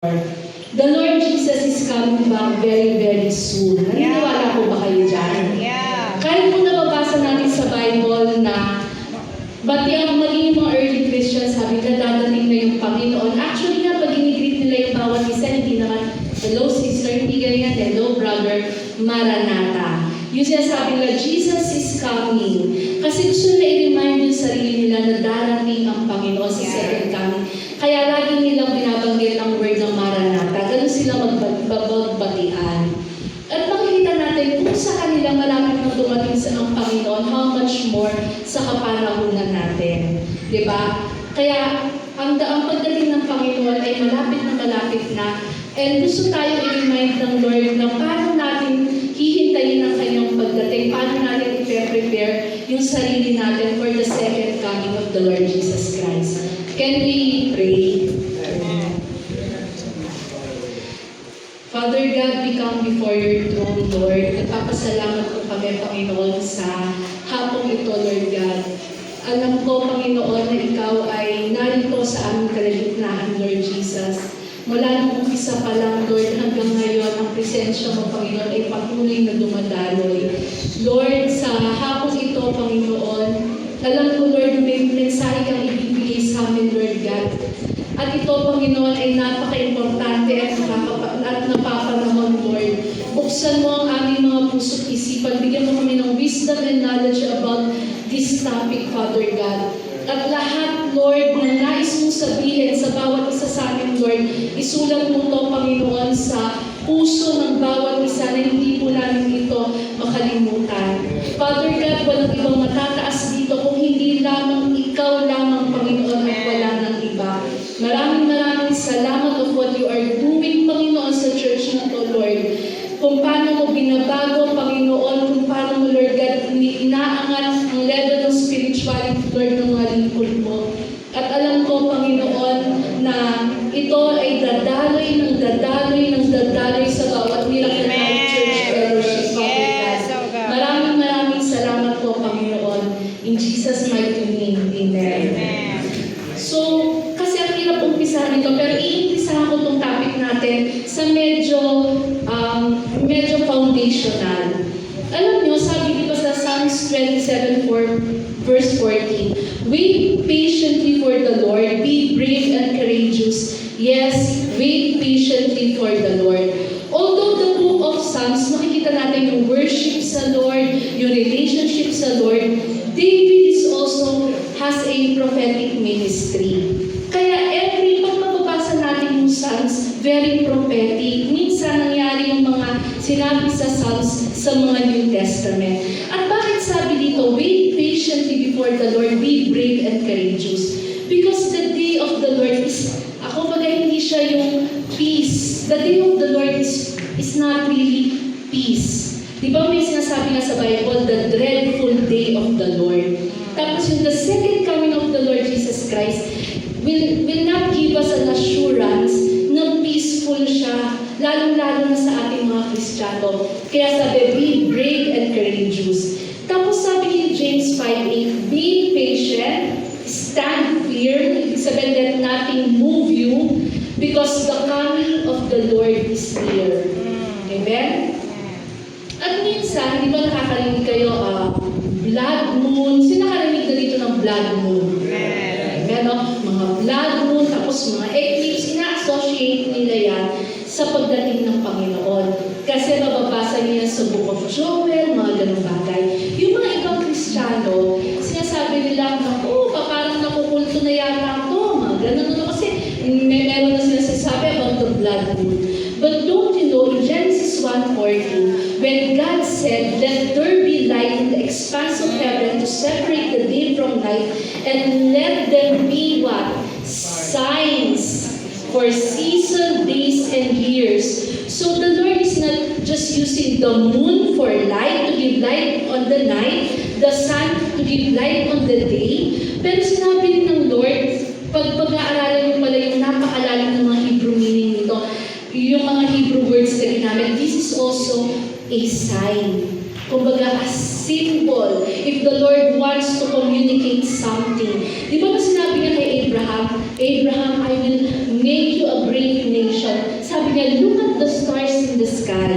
The Lord Jesus is coming back very, very soon. Naniniwala po ba kayo dyan? Yeah. Kahit po nababasa natin sa Bible na pati ang maging mga early Christians, sabi na dadating na yung Panginoon. Actually nga, pag inigreet nila yung bawat isa, hindi naman, hello sister, hindi ganyan, hello brother, Maranatha. Yung sinasabi nila, Jesus is coming. Kasi gusto nila i-remind yung sarili nila na darating ang Panginoon sa second coming. Kaya lagi nilang binabanggit ang word ng Maranatha. Ganun sila magbagbatian. At makikita natin kung sa kanila malapit na dumating sa ang Panginoon, how much more sa kapanahunan natin. Diba? Kaya ang pagdating ng Panginoon ay malapit na. And gusto tayo i-remind ng Lord na paano natin hihintayin ang kanyang pagdating, paano natin i-prepare yung sarili natin for the second coming of the Lord Jesus Christ. Can we pray? Father God, we come before your throne, Lord. Nagpapasalamat ko kami, Panginoon, sa hapong ito, Lord God. Alam ko, Panginoon, na ikaw ay narito sa aming kalagitnaan, Lord Jesus. Mula nung umpisa pa lang, Lord, hanggang ngayon, ang presensya mo, Panginoon, ay patuloy na dumadaloy. Lord, sa hapong ito, Panginoon, alam ko, Lord, may mensahe kang ibibigay sa amin, Lord God. At ito, Panginoon, ay napaka-importante at napapanahon, Lord. Buksan mo ang aming mga puso't isipan. Bigyan mo kami ng wisdom and knowledge about this topic, Father God. At lahat, Lord, na nais mong sabihin sa bawat isa sa amin, Lord, isulat mo ito, Panginoon, sa puso ng bawat isa na hindi po namin ito makalimutan. Father God, walang ibang matataas dito kung hindi lamang ikaw lamang, Panginoon, at wala ng iba. Maraming salamat of what you are doing, Panginoon, sa church na to, Lord. Kung paano mo binabago, Panginoon, kung paano mo, Lord God, inaangat ang level ng spirituality, Lord, ng mga lingkod mo. At alam ko, Panginoon, na ito ay dadaloy sa bawat Miracle Night Church Fellowship, Father God. Maraming salamat po, Panginoon. In Jesus' mighty name, Amen. So, kasi ang hirap umpisahan ito, pero iimpisahan ko itong topic natin sa medyo foundational. Alam nyo, sabi dito sa Psalms 27, verse 14, wait patiently for the Lord, be brave and courageous. Yes, wait patiently for the Lord. Although the book of Psalms, makikita natin yung worship sa Lord, yung relationship sa Lord, David is also has a prophetic ministry. Kaya pag mababasa natin yung Psalms, very prophetic. Minsan nangyari yung mga sinabi sa Psalms sa mga New Testament. At bakit sabi dito, wait patiently before the Lord, be brave and courageous? Because the day of the Lord is, hindi siya yung peace. The day of the Lord is not really peace. Di ba may sinasabi nga sa Bible, the dreadful day of the Lord. Tapos yung the second coming of the Lord Jesus Christ will not give us an assurance na peaceful siya, lalong-lalo na sa ating mga Kristiyano. Kaya sabi, be brave and courageous. Tapos sabi ni James 5:8, be patient, stand firm, ibig sabihin let nothing move you, because the coming of the Lord is near. Amen? At minsan, di ba nakakarinig kayo, blood moon, sino nakarinig na dito ng blood moon? Amen, no? Mga blood moon, tapos mga eclipse, ina-associate nila yan sa pagdating ng Panginoon. Kasi mababasa niya sa Book of Joel, mga ganong bagay. Yung mga ibang Kristiyano, sinasabi nila, parang nakukulto na yata ako, mga ganon. Kasi meron na sila sinasabi about the blood moon. But don't you know, in Genesis 1:14, when God said, let there be light in the expanse of heaven to separate the day from night, and let them be what? Signs for season, days, and years. So the Lord is not just using the moon for light, to give light on the night, the sun to give light on the day. Pero sinabi rin ng Lord, pag-aaralan niyo pala yung napakalalim ng mga Hebrew meaning nito, yung mga Hebrew words na ginamit, this is also a sign. Kumbaga, a symbol. If the Lord wants to communicate something. Di ba sinabi niya kay Abraham, Abraham, I will make you a great nation. Sabi niya, look at the stars in the sky.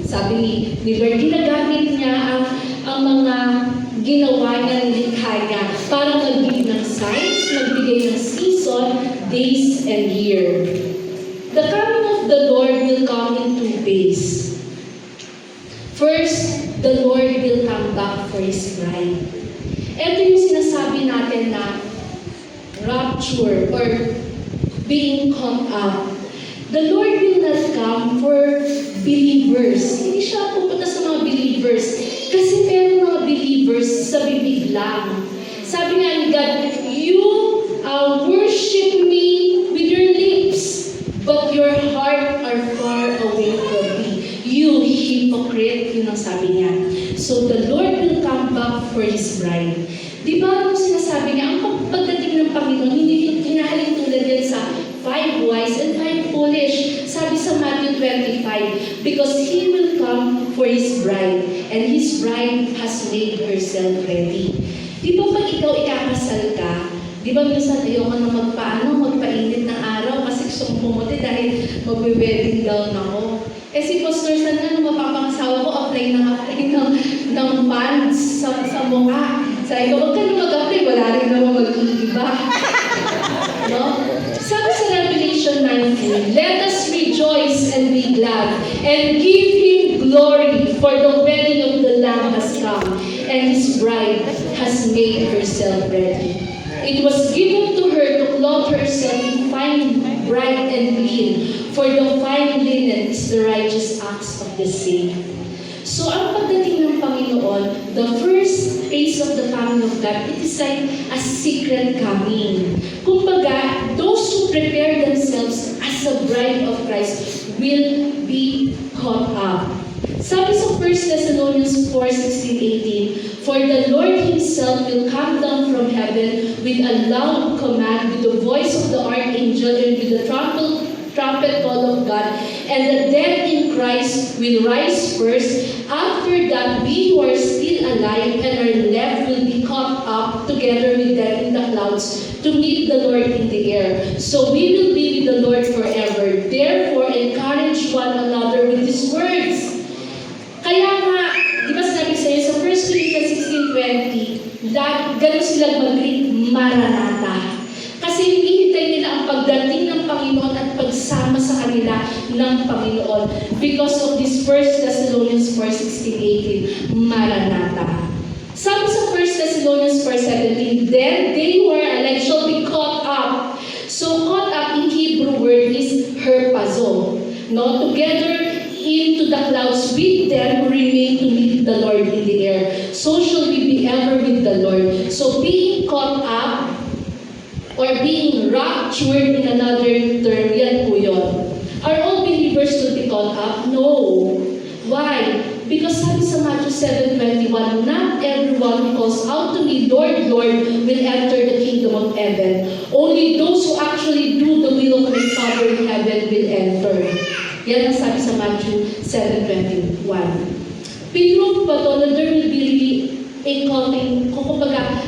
Sabi ni Lord, ginagamit niya ang mga ginawa niya ng likhaya para magbigay ng signs, magbigay ng season, days, and year. The coming of the Lord will come in 2 ways. First, the Lord will come back for His bride. Ito yung sinasabi natin na rapture or being caught up. The Lord will not come for believers. Hindi siya pupunta sa mga believers. Kasi meron mga believers sa bibig lang. Sabi nga ni God, you worship me with your lips, but your heart are far away from me. You hypocrite, yun ang sabi niya. So the Lord will come back for His bride. Di ba nung sinasabi niya, ang pagdating ng Panginoon, hindi hinahalin tulad yan sa 5 wise and 5 foolish. Sabi sa Matthew 25, because He will come for His bride, and His bride has made herself ready. Di ba pag ikaw ikakasal ka, di ba minsan ayoko na magpainit ng araw kasi gusto kong pumuti dahil magwe-wedding gown ako. Eh si Pastor San na mapapangasawa ko, apply ng pants sa mukha. Sabi ko, huwag ka na mag-apply, wala rin naman mag-iiba. No? Sabi sa Revelation 19, let us rejoice and be glad and give Him glory, for the wedding of the Lamb has come, and His bride has made herself ready. It was given to her to clothe herself in fine, bright, and clean, for the fine linen is the righteous acts of the saint. So, ang pagdating ng Panginoon, the first phase of the coming of God, it is like a secret coming. Kumbaga, those who prepare themselves as a bride of Christ will be caught up. Sabi sa 1 Thessalonians 4:16-18, for the Lord Himself will come down from heaven with a loud command, with the voice of the archangel, and with the trumpet call of God, and the dead in Christ will rise first. After that, we who are still alive and are left will be caught up together with them in the clouds to meet the Lord in the air. So we will be with the Lord forever. Therefore, encourage one another with these words. Kaya nga, di ba sinabi sa'yo sa 1 Corinthians 16:20, ganun silang mag-greet, Maranatha. Kasi hinihintay nila ang pagdating ng Panginoon at pagsama sa kanila ng Panginoon. Because of this 1 Thessalonians 4:16-18, Maranatha. Sabi sa 1 Thessalonians 4:17, then they who are alive shall be caught up. So caught up in Hebrew word is herpazo. No? Together into the clouds with them who remain to meet the Lord in the air. So shall we be ever with the Lord. So being caught up or being raptured in another term, yan po yun. Are all believers to be caught up? No. Why? Because sabi sa Matthew 7:21, not everyone who calls out to me, Lord, Lord, will enter the kingdom of heaven. Only those who actually do the will of my Father in heaven will enter. Yan ang sabi sa Matthew 7:21. Pinroof pa to na there will be really a calling, kumbaga,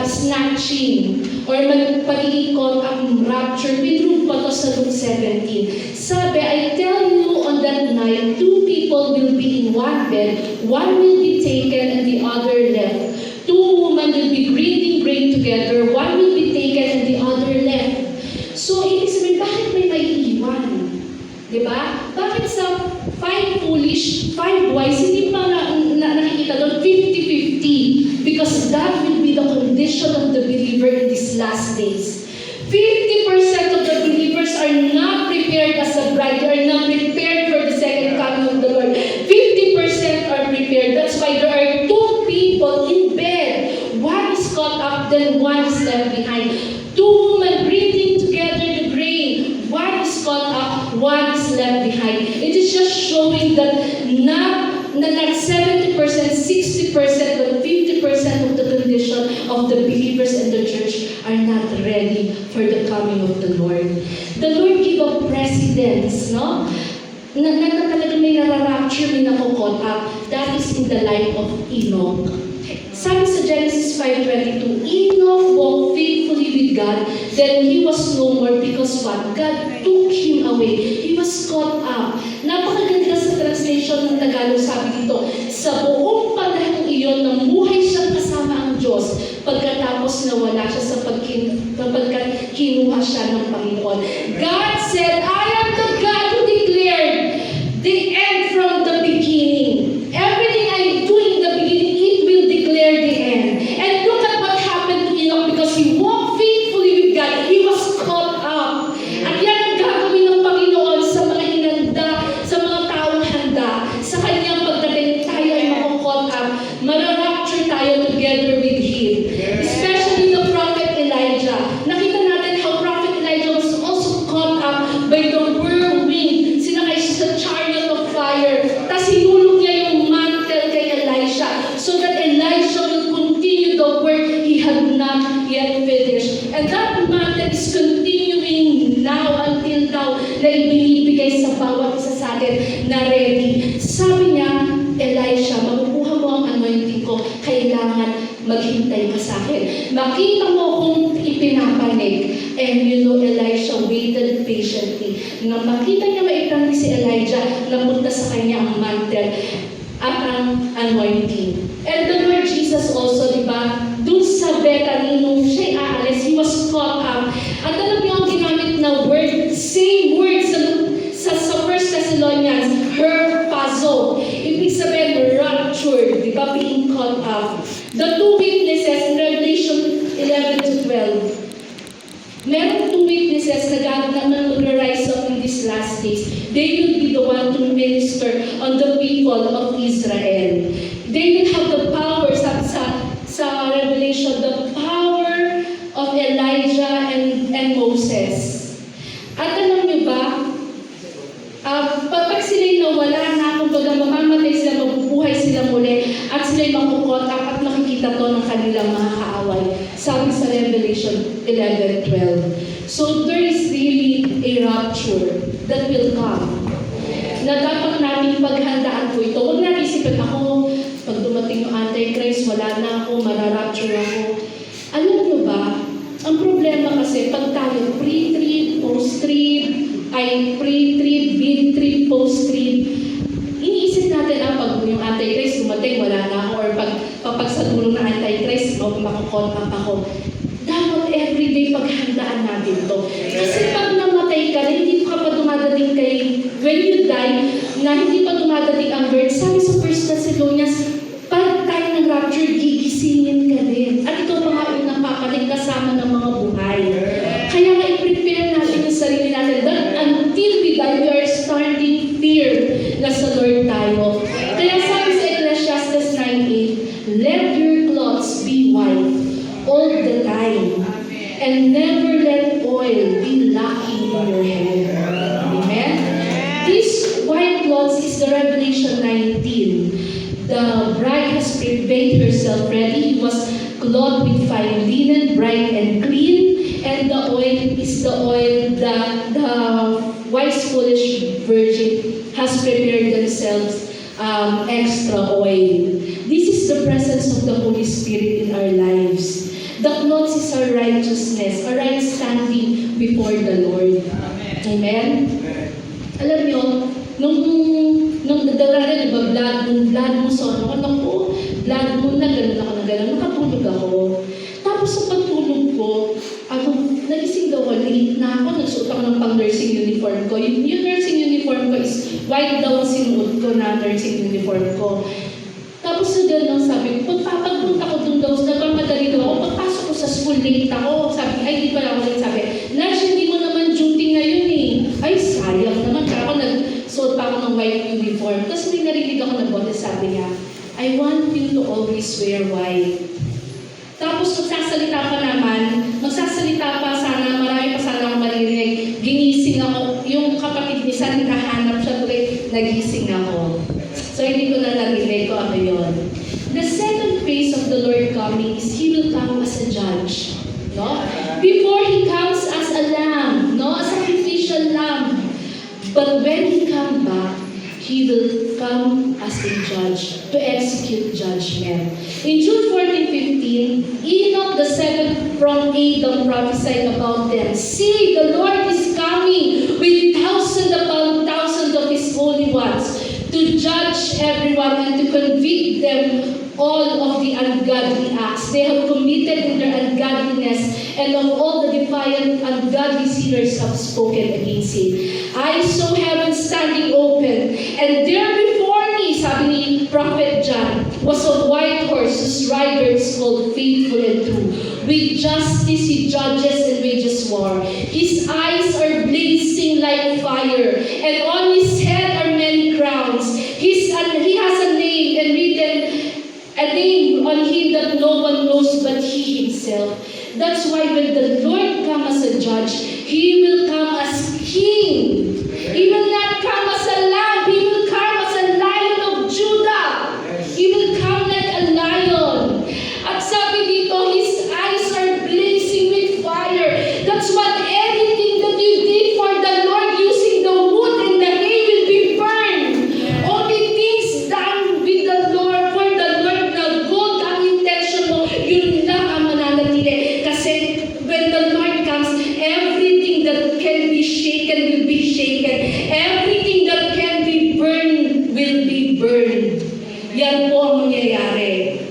snatching, or pagiging caught up in rapture. Pinroof pa to sa Luke 17. Sabi, I tell you on that night, 2 people will be in one bed, one will be taken and the other left. 2 women will be breathing grain together, one will be taken and the other left. So, ibig sabihin, bakit may maiiwan? Diba? Bakit sa 5 foolish, 5 wise, hindi pa nakikita doon 50-50? Because that will be the condition of the believer in these last days. 50% of the believers are not prepared as a bride, are not prepared for the second coming of the Lord. 50% are prepared. That's why there are 2 people in bed. One is caught up, then one is left behind. 2 women breathing together the grain. One is caught up, one is left behind. It is just showing that not 70%, 60%, but 50% of the condition of the believers in the church are not ready for the coming of the Lord. The Lord gave a precedence, no? Na talaga may nararapture, may nakukot up. That is in the life of Enoch. Sabi sa Genesis 5:22, Enoch walked faithfully with God, then he was no more because what? God took him away. He was caught up. Napakaganda sa translation ng Tagalog, sabi dito, sa buong panahon iyon, namuhay siyang kasama ang Diyos pagkatapos nawala siya sapagkat kinuha siya ng Panginoon. God said, I am the God who declared the end from the beginning. Everything I do in the beginning, it will declare the end. And look at what happened to Enoch because he walked faithfully with God. He was caught up. At yan ang gagawin ng Panginoon sa mga hinanda, sa mga taong handa. Sa kanyang pagdating, tayo ay makukaught up. Mararapture tayo together with Him. Especially the prophet Elijah. Nakita natin how prophet Elijah was also caught up by the whirlwind. Sinakay siya sa chariot of fire. Tapos hinulog niya yung mantle kay Elisha so that Elisha will continue the work he had not yet finished. And that mantle is continuing now until now na ibinibigay sa bawat isa sa atin na ready. Sabi niya, Elisha, makukuha mo ang anointing ko, kailangan maghintay ka sa akin. Makita mo kung ipinapanig. And you know, Elisha waited patiently. Nang makita niya maitang si Elijah, napunta sa kanya ang mantle at ang anointing. And the Lord Jesus also, di ba, dun sa Bethany, nung siya'y aalis, He was caught up. At alam niyo ang ginamit na word, same word sa 1 Thessalonians, herpazo. Ibig sabihin, raptured, di ba, being caught up. The two witnesses in Revelation 11-12, meron two witnesses na mag-rise up in these last days. They will be the one to minister on the people of Israel. They will have the power sa Revelation, the power of Elijah and Moses. At alam niyo ba, pag sila'y nawala na, kumbaga mamamatay sila, mabubuhay sila muli, at sila'y makukotak at makikita to ng kanilang mga kaaway. Sabi sa Revelation 11:12. So there is really a rapture that will come. Na dapat natin paghandaan po ito. Huwag natin isipin ako, pag dumating yung Antichrist, wala na ako, mararapture ako. Alam niyo ba, ang problema kasi, pag tayo pre-trib, post-trib, pre-trib, mid-trib, post-trib, iniisip natin, pag yung Antichrist dumating, wala na ako, or pag sa dulo ng Antichrist, makukot up ako. Dapat everyday paghandaan natin to. Kasi pag namatay ka, hindi ka pa dumadating when you die, na hindi pa dumadating ang birth, sabi sa 1 Thessalonians, pag tayo ng rapture, gigisingin ka din. At ito pa nga yung napapaling kasama ng mga buhay. Kaya nga i-prepare natin yung sarili natin that until we die, we are starting fear na sa Lord tayo. Kaya sabi sa Ecclesiastes 9:8, let your clothes be white all the time, and never let oil be lacking in your hair. Amen? This white clothes is the Revelation 19. The bride has made herself ready. He was clothed with fine linen, bright and clean, and the oil is the oil that the wise foolish virgin has prepared themselves extra oil. This is the presence of the Holy Spirit in our lives. The clothes is our righteousness, our right standing before the Lord. Amen? Alam niyo, nung dadala, di ba, blood mo so, blood mo na, ganun, nakatulog ako. Tapos sa pagtulog ko, nagising daw ako, late na ako, nagsuot ako ng pang-nursing uniform ko. Yung nursing uniform ko is white daw ang sinuot ko na nursing uniform ko. Tapos na gano'n, sabi ko, pagpunta ko dun daw, nagmamadali daw ako, pagpasok ko sa school, late ako. Sabi, ay, di pala ako late. Sabi, Nash, hindi mo naman duty ngayon eh. Ay, sayang naman. Kaya ako nagsuot pa ako ng white uniform. Tapos may narinig ako na bote, sabi niya, I want you to always wear white. Tapos magsasalita pa sana, marami pa sana akong maririnig. Ginising ako, yung kapatid ni San, nakahanap siya tuloy, nagising ako. So hindi ko na narinig ko ano yun. The second phase of the Lord coming is He will come as a judge. No? Before He comes as a lamb, no? A sacrificial lamb. But when He comes back, He will come as a judge to execute judgment. In Jude 14:15, Enoch the seventh from Adam prophesied about them. See, the Lord is coming with thousands upon thousands of His holy ones to judge everyone and to convict them all of the ungodly acts they have committed in their ungodliness, and of all the defiant, ungodly sinners have spoken against Him. I saw heaven standing open, and there before me, sabi ni Prophet John, was a white horse whose rider is called Faithful and True. With justice He judges and wages war. His eyes are blazing like fire, and on His head are many crowns. He has a name and written a name on Him that no one knows but He Himself. That's why when the Lord comes as a judge, He will come as King. He will not come as a lamb. He will come as a Lion of Judah. He will come like a lion. At sabi dito, His eyes are blazing with fire. That's what anything that you did for the Lord using the wood and the hay will be burned. Only things done with the Lord, for the Lord, na good ang intention mo, yun lang ang mananatili. Kasi when the Lord comes, everything that can be shaken will be shaken. Everything that can be burned will be burned. Yan po ang mangyayari.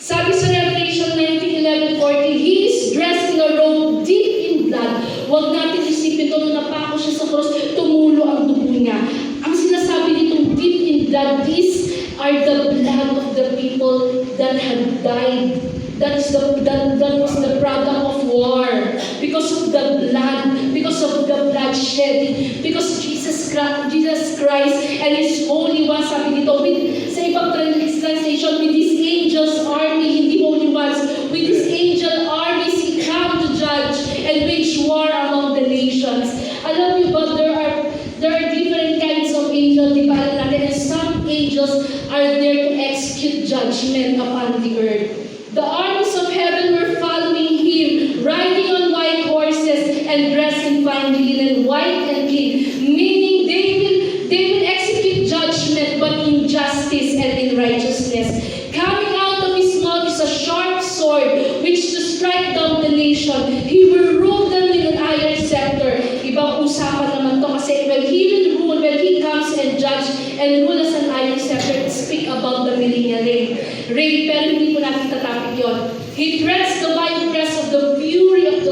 Sabi sa Revelation 19:11-14, He is dressed in a robe deep in blood. Huwag natin isipin ito, nung napako siya sa cross, tumulo ang dugo niya. Ang sinasabi nitong deep in blood, these are the blood of the people that had died. That was the product of war. Because of the blood, because of the bloodshed, because Jesus Christ and His holy ones, sabi dito, sa ibang translation, with His angels army, hindi holy ones, with His angel armies, He come to judge and wage war among the nations. Alam niyo ba, there are different kinds of angels, di ba alam natin, and some angels are there to execute judgment upon the earth. The armies of heaven were following Him, riding on white horses and dressed in fine linen, white and clean, meaning they will execute judgment, but in justice and in righteousness. Coming out of His mouth is a sharp sword, which to strike down the nation. He will rule them with an iron scepter. Ibang usapan naman to, kasi when He will rule, when He comes and judge and rule as an iron scepter, speak about the millennial reign, pero hindi po natin tatapik yun. He treads the winepress of the fury of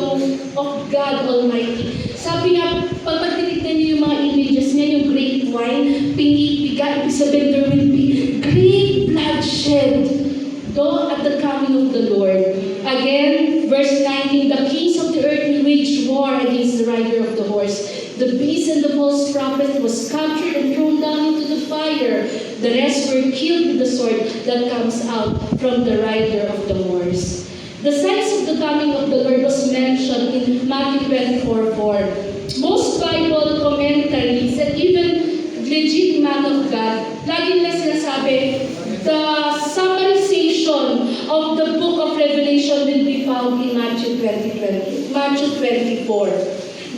God Almighty. Sabi nga, pag titignan niyo yung mga images niya, yung great wine, pinipiga, ibig sabihin there will be great bloodshed though at the coming of the Lord. Again, verse 19, the kings of the earth will wage war against the rider of the horse. The beast and the false prophet was captured and thrown down into the fire. The rest were killed with the sword that comes out from the rider of the horse. The signs of the coming of the Lord was mentioned in Matthew 24:4. Most Bible commentaries and even legit man of God, lagi nila sinasabi, the summarization of the book of Revelation will be found in Matthew 24.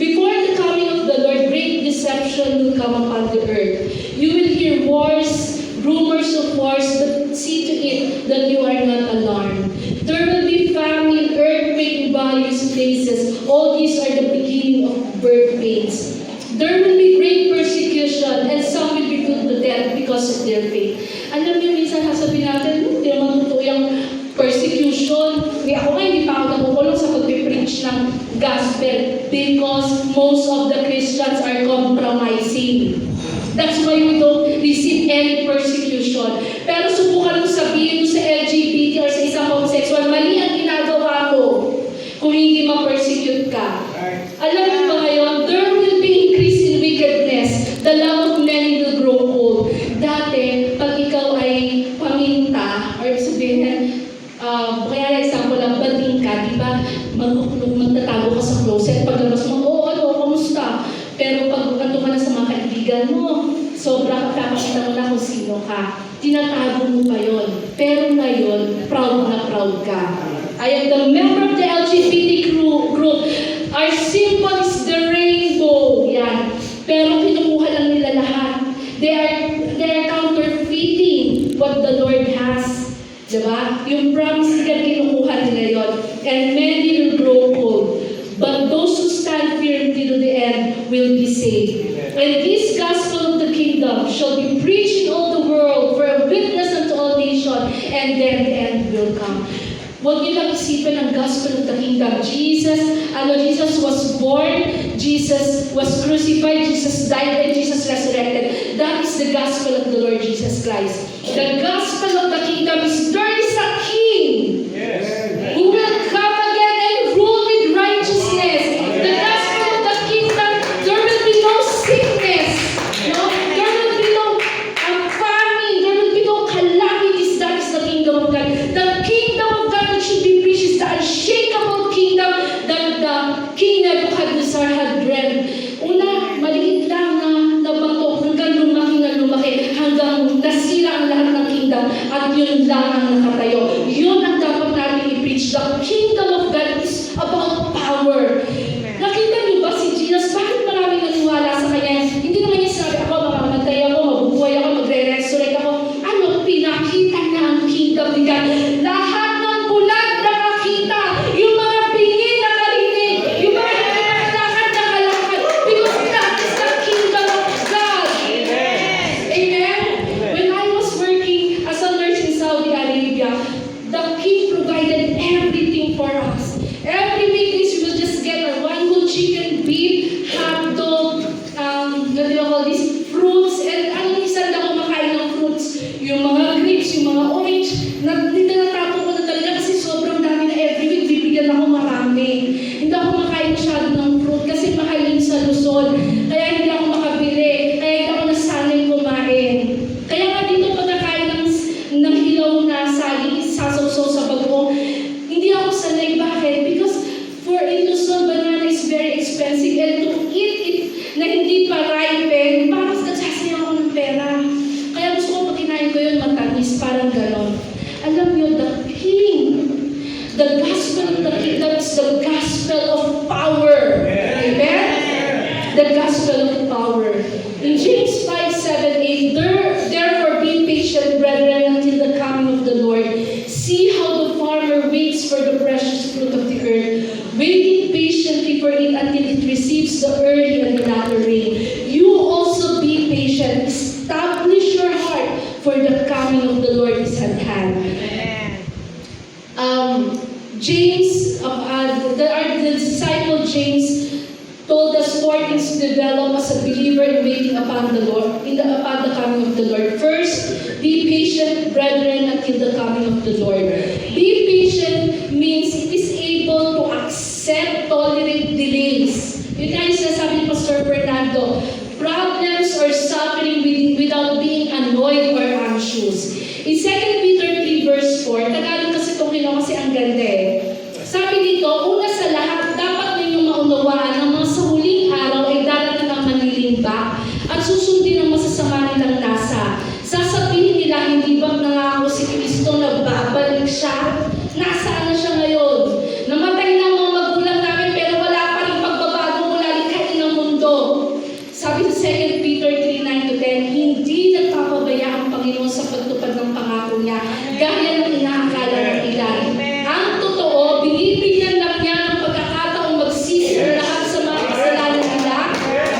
Before the coming of the Lord, great deception will come upon the earth. You will hear wars, rumors of wars, but see to it that you are not alarmed. There will be famine, earthquake in various places. All these are the beginning of birth pains. There will be great persecution, and some will be put to death because of their faith. Alam niyo, minsan sasabihin natin, hindi naman totoo yung persecution. Ako nga, hindi pa ako nakukulong sa pag-preach ng gospel because most of the Christians are compromising. That's why we don't receive any persecution. Pero subukan mo sabihin mo sa LGBT or sa isang homosexual, mali ang ginagawa mo kung hindi ma-persecute ka. Alam mo ba ngayon, there will be increase in wickedness. The love of many will grow cold. Dati, pag ikaw ay paminta, or sabihin, kaya example lang, bading ka, di ba? Magtatago ka sa closet. Paglabas mo, kamusta? Pero pag ando ka na sa mga kaibigan mo, sobra kapakita mo na kung sino ka. Tinatago mo pa yun. Pero ngayon, proud na proud ka. I am the member of the LGBT group. Our symbol is the rainbow. Yan. Pero kinukuha lang nila lahat. They are counterfeiting what the Lord has. Diba? Yung promise na kinukuha nila yun. And many will grow cold. But those who stand firm till the end will be saved. And this gospel of the kingdom shall be preached in all the world for a witness unto all nations, and then the end will come. Huwag niyo lang isipin ang gospel of the kingdom. Jesus was born, Jesus was crucified, Jesus died, and Jesus resurrected. That is the gospel of the Lord Jesus Christ. The gospel of the kingdom is there is a king who will come again and rule with righteousness. The gospel of the kingdom, there will be no sickness. No? There will be no famine. There will be no calamities. That is the kingdom of God. The kingdom of God that should be preached is the unshakable kingdom that the King Nebuchadnezzar had dreamed. Una, maliit lang na bato hanggang lumaki, hanggang nasira ang lahat ng kingdom at yun lang ang nakatayo. Yun ang dapat natin i-preach. The kingdom of God is about power. Nakita niyo ba si Jesus? Bakit maraming naniwala sa kanya? Hindi naman niya sinabi, ako mamamatay ako, mabubuhay ako, magre-resurrect ako. Ano? Pinakita niya ang kingdom ni God. Lahat ng bulag nakakita. Yung mga bingi nakarinig. Yung mga nakalakad nakalakad. Because that is the kingdom of God. Amen? When I was working as a nurse in Saudi Arabia, the king provided everything for us. Every week we would just get one whole chicken, beef, hot dog, what do you call this? Fruits, and minsan na kumakain ng fruits. Yung mga grapes, yung mga orange, tinatapo ko na talaga kasi sobrang dami na every week, bibigyan ako marami. Hindi ako makain masyado ng fruit kasi mahal yun sa Luzon. Kaya hindi ako makabili. Kaya hindi ako nasanay kumain. Kaya nga dito pagkakain ng hilaw na saging, sasaw-saw sa bago, hindi ako sanay. Bakit? Because for in Luzon, banana is very expensive, and to eat it na hindi pa ripen, parang nagsasayang ako ng pera. Kaya gusto ko pag kinain ko yun, matamis, parang ganon. Alam niyo, the gospel of the kingdom is the gospel of power. Amen? The gospel of power. In James 5:7-8, therefore be patient, brethren, until the coming of the Lord. See how the farmer waits for the precious fruit of the earth, waiting patiently for it until it receives the early and the latter rain. You also be patient. Establish your heart, for the coming of the Lord is at hand. James, the disciple James, told us 4 things to develop as a believer in waiting upon the Lord, upon the coming of the Lord. First, be patient, brethren, until the coming of the Lord. Be patient means it is able to accept, tolerate delays. Yun nga yung sinasabi ni Pastor Fernando, problems or suffering without being annoyed or anxious. In 2 Peter 3 verse 4, Tagalog kasi itong kasi ang ganda eh. Sabi dito, una sa lahat, dapat ninyong maunawaan na mga sa huling araw ay darating ang manlilimba at susundin ang masasama nilang nasa. Sasabihin nila, hindi ba nangako si Kristo na babalik siya? Nasaan na siya ngayon? Namatay na ang mga magulang namin pero wala pa rin pagbabago mula likhain ng mundo. Sabi sa 2 Peter 3:9-10, hindi nagpapabaya ang Panginoon sa pagtupad ng pangako niya, gaya ng inaakala ng ilan. Ang totoo, binibigyan lang niya ng pagkakataong magsisi ang lahat sa mga kasalanan nila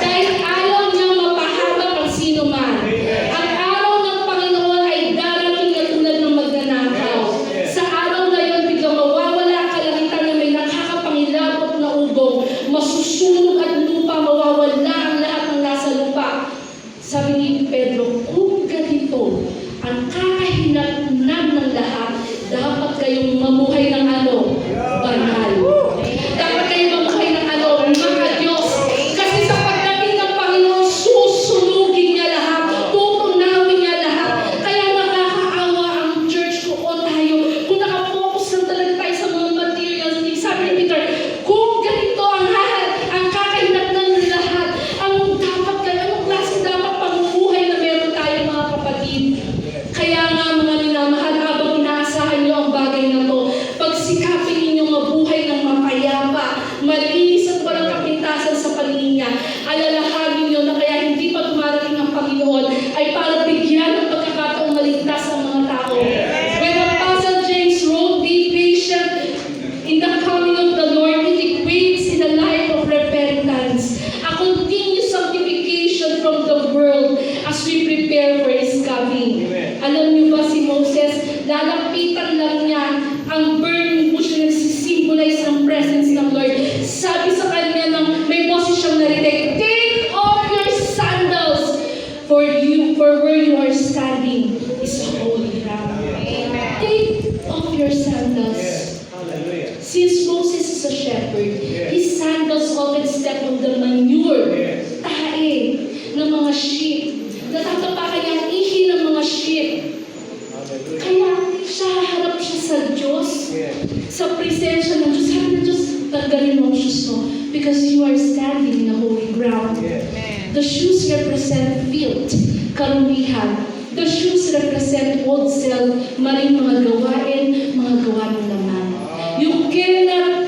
dahil ayaw niya mapahaba ang sino man. Ang araw ng Panginoon ay darating na tulad ng magnanakaw. Sa araw na yun, biglang mawawala ang kalangitan na may nakakapangilabot na ugong, masusunog at lupa, mawawala ang lahat ng nasa lupa. Sabi ni Pedro, kung ganito, ang kakahinatnan ng lahat, dapat kayong mamuhay ng ano? Banal. Dapat kayong mamuhay ng ano? Mga Diyos. Kasi sa pagdating ng Panginoon, susunugin niya lahat, tutunawin niya lahat. Kaya nakakaawa ang church ko o tayo. Kung nakafocus lang talaga tayo sa mga materials, sabi ni Peter, kung ganito ang kakahinatnan ng lahat, anong klase dapat pamumuhay na meron tayo mga kapatid? Kaya nga mga minamahal, habang inaasahan niyo ang bagay na to, pag as we prepare for His coming. Alam niyo ba si Moses, lalapitan lang niya ang burning bush na nagsisimbolize ng presence ng Lord. Sabi sa kanya ng may boses siyang narinig, take off your sandals, for where you are standing is holy ground. Take off your sandals. Since Moses is a shepherd, his sandals often step on the manure, tae ng mga sheep. Natatapakan niya ang ihi ng mga sheep. Kaya harap siya sa Diyos, sa presensya ng Diyos. Sabi ng Diyos, tanggalin mo ang shoes mo because you are standing in a holy ground. The shoes represent filth, karumihan. The shoes represent old self, maling mga gawain ng laman. You cannot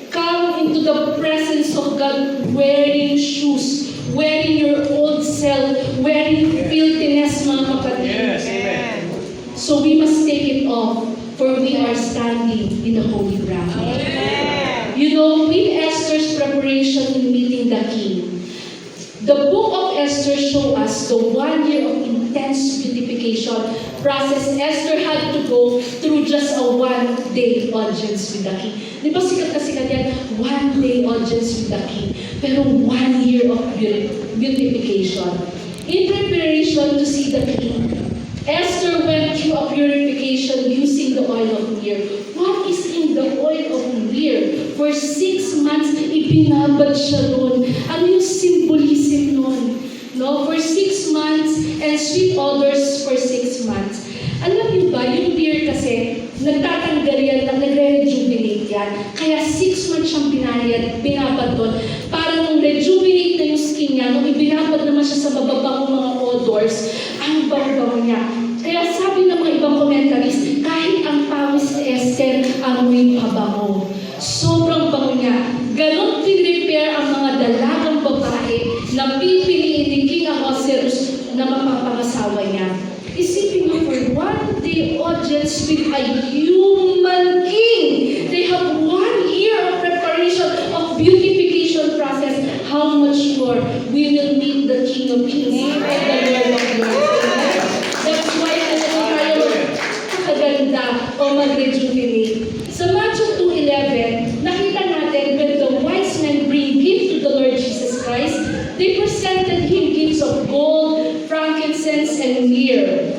come into the presence of God wearing shoes, wearing your old self, wearing filthiness, mga kapatid. So we must take it off, for we are standing in the holy ground. You know, Queen Esther's preparation in meeting the king. The book of Esther shows us the 1 year of intense beautification process Esther had to go through just a 1-day audience with the king. Di ba sikat na sikat yan? 1-day audience with the king. Pero 1 year of beautification. In preparation to see the king, Esther went through a purification using the oil of myrrh. What is in the oil of myrrh? For 6 months, ibinabad siya doon. Ano yung symbolism nun? No? For 6 months, and sweet odors for 6 months. Alam niyo ba, yung myrrh kasi, nagtatanggal yan, nagre-rejuvenate yan. Kaya 6 months siyang binabad doon. Para nung rejuvenate na yung skin niya, nung ibinabad naman siya sa bababang mga odors, ang bango-bango niya. Kaya sabi ng mga ibang commentaries, kahit ang pawis ni Esther, amoy pabango. Sobrang bango niya. Ganon pinrepare ang mga dalagang babae na pipiliin ni King Ahasuerus na mapapangasawa niya. Isipin mo, for 1-day audience with a human king, they have 1 year of preparation, of beautification process. How much more we will meet the King of Kings and the Lord of Lords. That's why alam tayo kakaganda o mag-rejuvenate. Sa Matthew 2:11, nakita natin when the wise men bring gift to the Lord Jesus Christ, they presented Him gifts of gold, frankincense, and myrrh.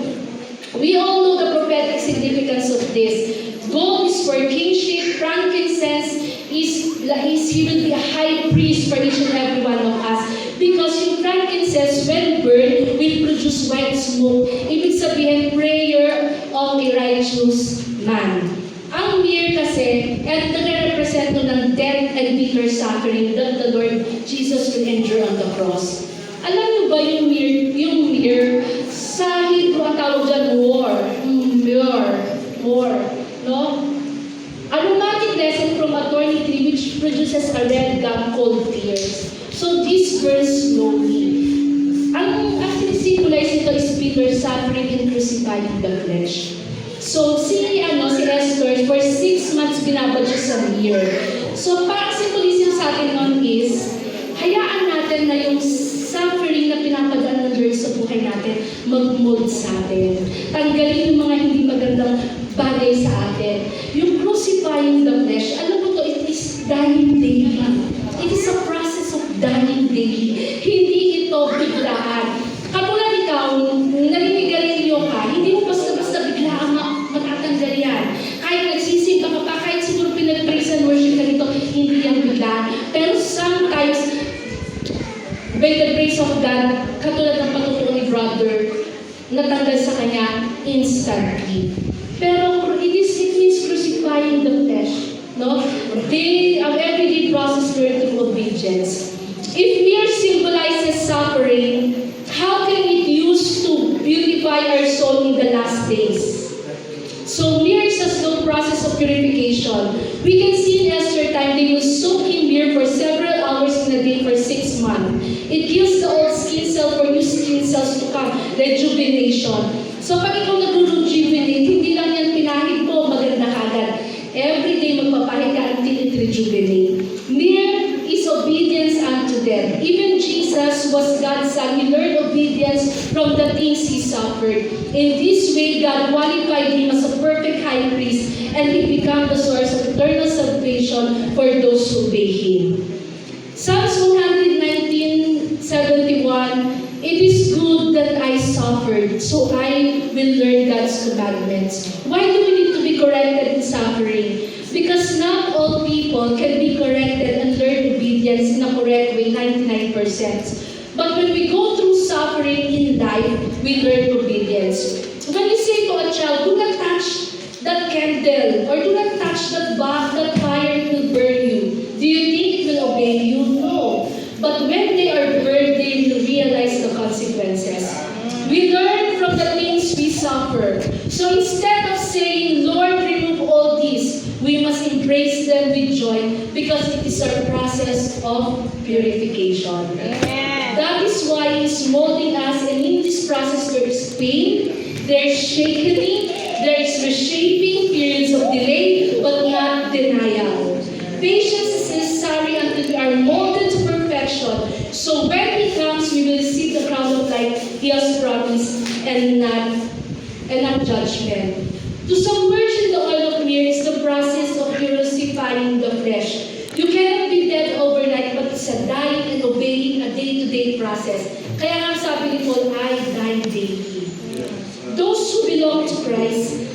We all know the prophetic significance of this. Gold is for kingship, frankincense he will be a high priest for each and every one of us. Because yung frankincense, when burned, will produce white smoke. Ibig sabihin, prayer of a righteous man. Ang myrrh kasi, at nagre-represent ng death and bitter suffering that the Lord Jesus will endure on the cross. Alam niyo ba yung myrrh, sa Hebrew ang tawag dyan, war, no? Aromatic resin from a thorny tree which produces a red gum called tears. So this burns slowly. Ang symbolize nito is bitter suffering and crucifying the flesh. So si Esther, for 6 months binabad siya sa myrrh. So parang symbolism sa atin nun is, hayaan natin na yung suffering na pinapadaan ng Lord sa buhay natin, mag-mold sa atin. Tanggalin yung mga hindi magandang bagay sa atin. Yung crucifying the flesh, alam mo to, it is dying daily. It is a process of dying daily. Hindi ito biglaan. Katulad ikaw, naninigarilyo ka, hindi mo basta-basta biglaan matatanggal yan. Kahit nagsisimba ka pa, kahit siguro pinag-praise and worship ka dito, hindi yan biglaan. Pero sometimes, by the grace of God, katulad ng patutuo ni brother, natanggal sa kanya instantly. Pero it means crucifying the flesh. No? Everyday process learned through obedience. If myrrh symbolizes suffering, how can it use to beautify our soul in the last days? So myrrh is a slow process of purification. We can see in Esther time, they will soak in myrrh for several hours in a day for 6 months. It kills the old skin cell for new skin cells to come, rejuvenation. So pag ikaw nag-rejuvenate, hindi lang yan pinahid mo, maganda kagad. Every day magpapahid ka until it rejuvenate. Myrrh is obedience unto death. Even Jesus was God's son. He learned obedience from the things he suffered. In this way, God qualified him as a perfect high priest, and he became the source of eternal salvation for those who obey him. Psalms 119:71, it is good that I suffered, so I will learn God's commandments. Why do we need to be corrected in suffering? Because not all people can be corrected and learn obedience in a correct way, 99%. But when we go through suffering in life, we learn obedience. When you say to a child, do not touch that candle, or do not touch that fire, it will burn you. Do you think it will obey you? No. But when they are burned, they will realize the consequences. We learn from the things we suffer. So instead of saying, Lord, remove all this, we must embrace them with joy because it is a process of purification. Amen. That is why He is molding us, and in this process there is pain, there is shaking, there is reshaping, periods of delay, but not denial. Patience is necessary until we are molded to perfection. So when He comes, we will receive the crown of life He has promised, and not judgment. To submerge in the oil of myrrh is the process of purifying the flesh. You cannot be dead overnight, but it's a dying and obeying, a day-to-day process. Kaya nga sabi ni Paul, I die daily. Those who belong to Christ,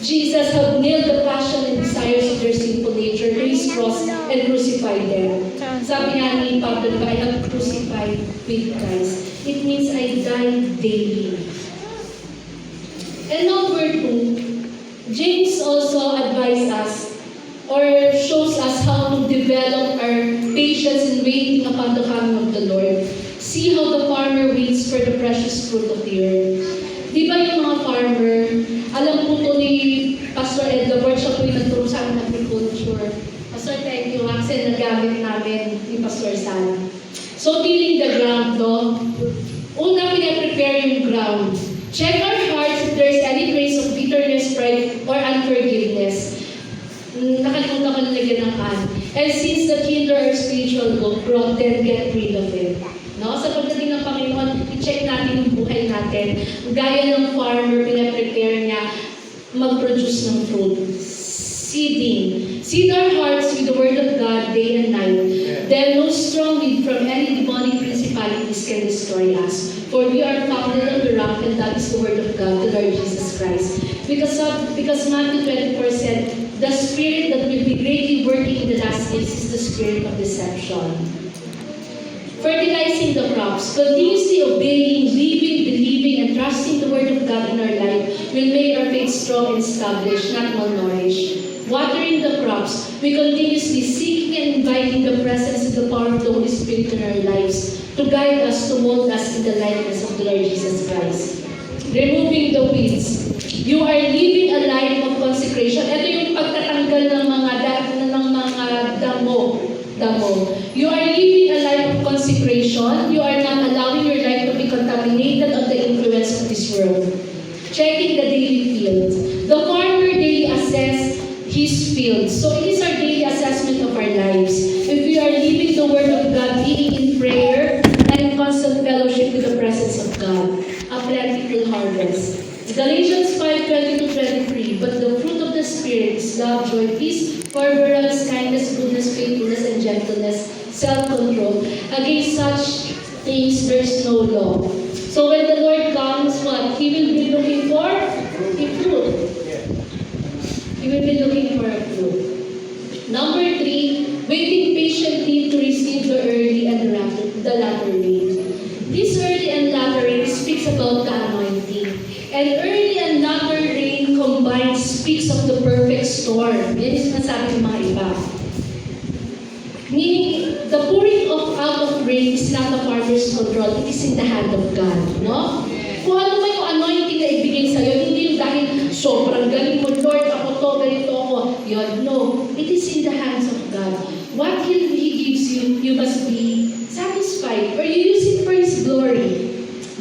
Jesus have nailed the passion and desires of their sinful nature to His cross and crucified them. Sabi nga ni Pablo, I have crucified with Christ. It means I die daily. And number 2, James also advises us or shows us how to develop our patience in waiting upon the coming of the Lord. See how the farmer waits for the precious fruit of the earth. Di ba yung mga farmer, alam po to ni Pastor Ed Labor, siya po yung nagturo sa amin ng agriculture. Pastor, thank you. Kasi nagamit namin ni Pastor Sala. So, tilling the ground, no? Una, pinaprepare yung ground. Check our hearts if there's any trace of bitterness, pride, or unforgiveness. Nakalimutan ko nilagyan ng an. And since the hinder our spiritual growth, then get rid of it. No? Sa pagdating ng Panginoon, i-check natin yung buhay natin. Gaya ng farmer, pinaprepare niya mag-produce ng fruit. Seeding. Seed our hearts with the Word of God day and night. Then no strong wind from any demonic principalities can destroy us. For we are founded on the rock, and that is the Word of God, the Lord Jesus Christ. Because Matthew 24 said, the spirit that will be greatly working in the last days is the spirit of deception. Fertilizing the crops, continuously obeying, living, believing, and trusting the Word of God in our life will make our faith strong and established, not malnourished. Watering the crops, we continuously seeking and inviting the presence and the power of the Holy Spirit in our lives to guide us, to mold us in the likeness of the Lord Jesus Christ. Removing the weeds. You are living a life of consecration. Ito yung pagtatanggal ng mga damo. You are living a life of consecration. You are not allowing your life to be contaminated of the influence of this world. Checking the daily field. The farmer daily assess his field. So it is our daily assessment of our lives. If we are living the Word of God, being in prayer, and in constant fellowship with the presence of God, a plentiful harvest. Galatians 5:20-23. But the fruit of the Spirit is love, joy, peace, forbearance, kindness, goodness, faithfulness, and gentleness, self-control. Against such things there is no law. So when the Lord comes, what? He will be looking for a fruit. He will be looking for a fruit. Number 3, waiting patiently to receive the early and the latter rain. This early and latter rain speaks about the anointing. And early and latter rain combined speaks of the perfect storm. Yan yung sinasabi ng mga iba. Meaning, the pouring out of rain is not the farmer's control. It is in the hand of God. No? Kung ano man yung anointing na ibigay sa'yo, hindi yung dahil sobrang galing mo, Lord, ako to, ganito ako. Yun, no. It is in the hands of God. What He gives you, you must be satisfied, or you use it for His glory.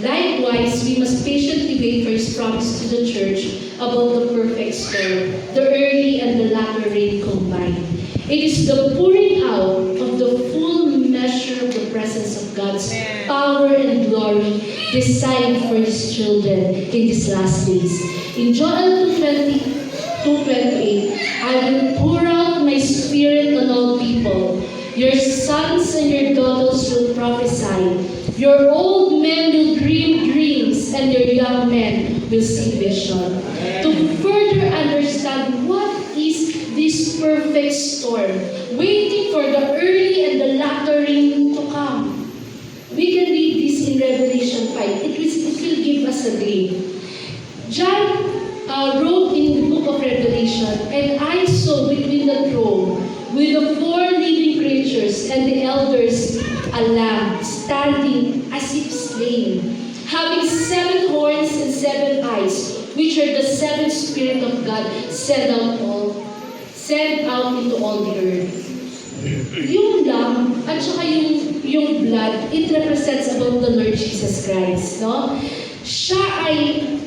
Likewise, we must patiently wait for His promise to the church about the perfect storm, the early and the latter rain combined. It is the pouring out of the full measure of the presence of God's power and glory designed for His children in these last days. In Joel 2:28, I will pour out my spirit on all people. Your sons and your daughters will prophesy. Your old men will dream dreams, and your young men will see vision. To further understand what is this perfect storm, waiting for the early and the latter rain to come. We can read this in Revelation 5. It will give us a glimpse. John wrote in the book of Revelation, and I saw between the throne with the four living creatures and the elders a lamb standing as if slain, having 7 horns and 7 eyes, which are the 7 Spirit of God sent out into all the earth. Yung lamb at saka yung blood, it represents about the Lord Jesus Christ, no? Siya ay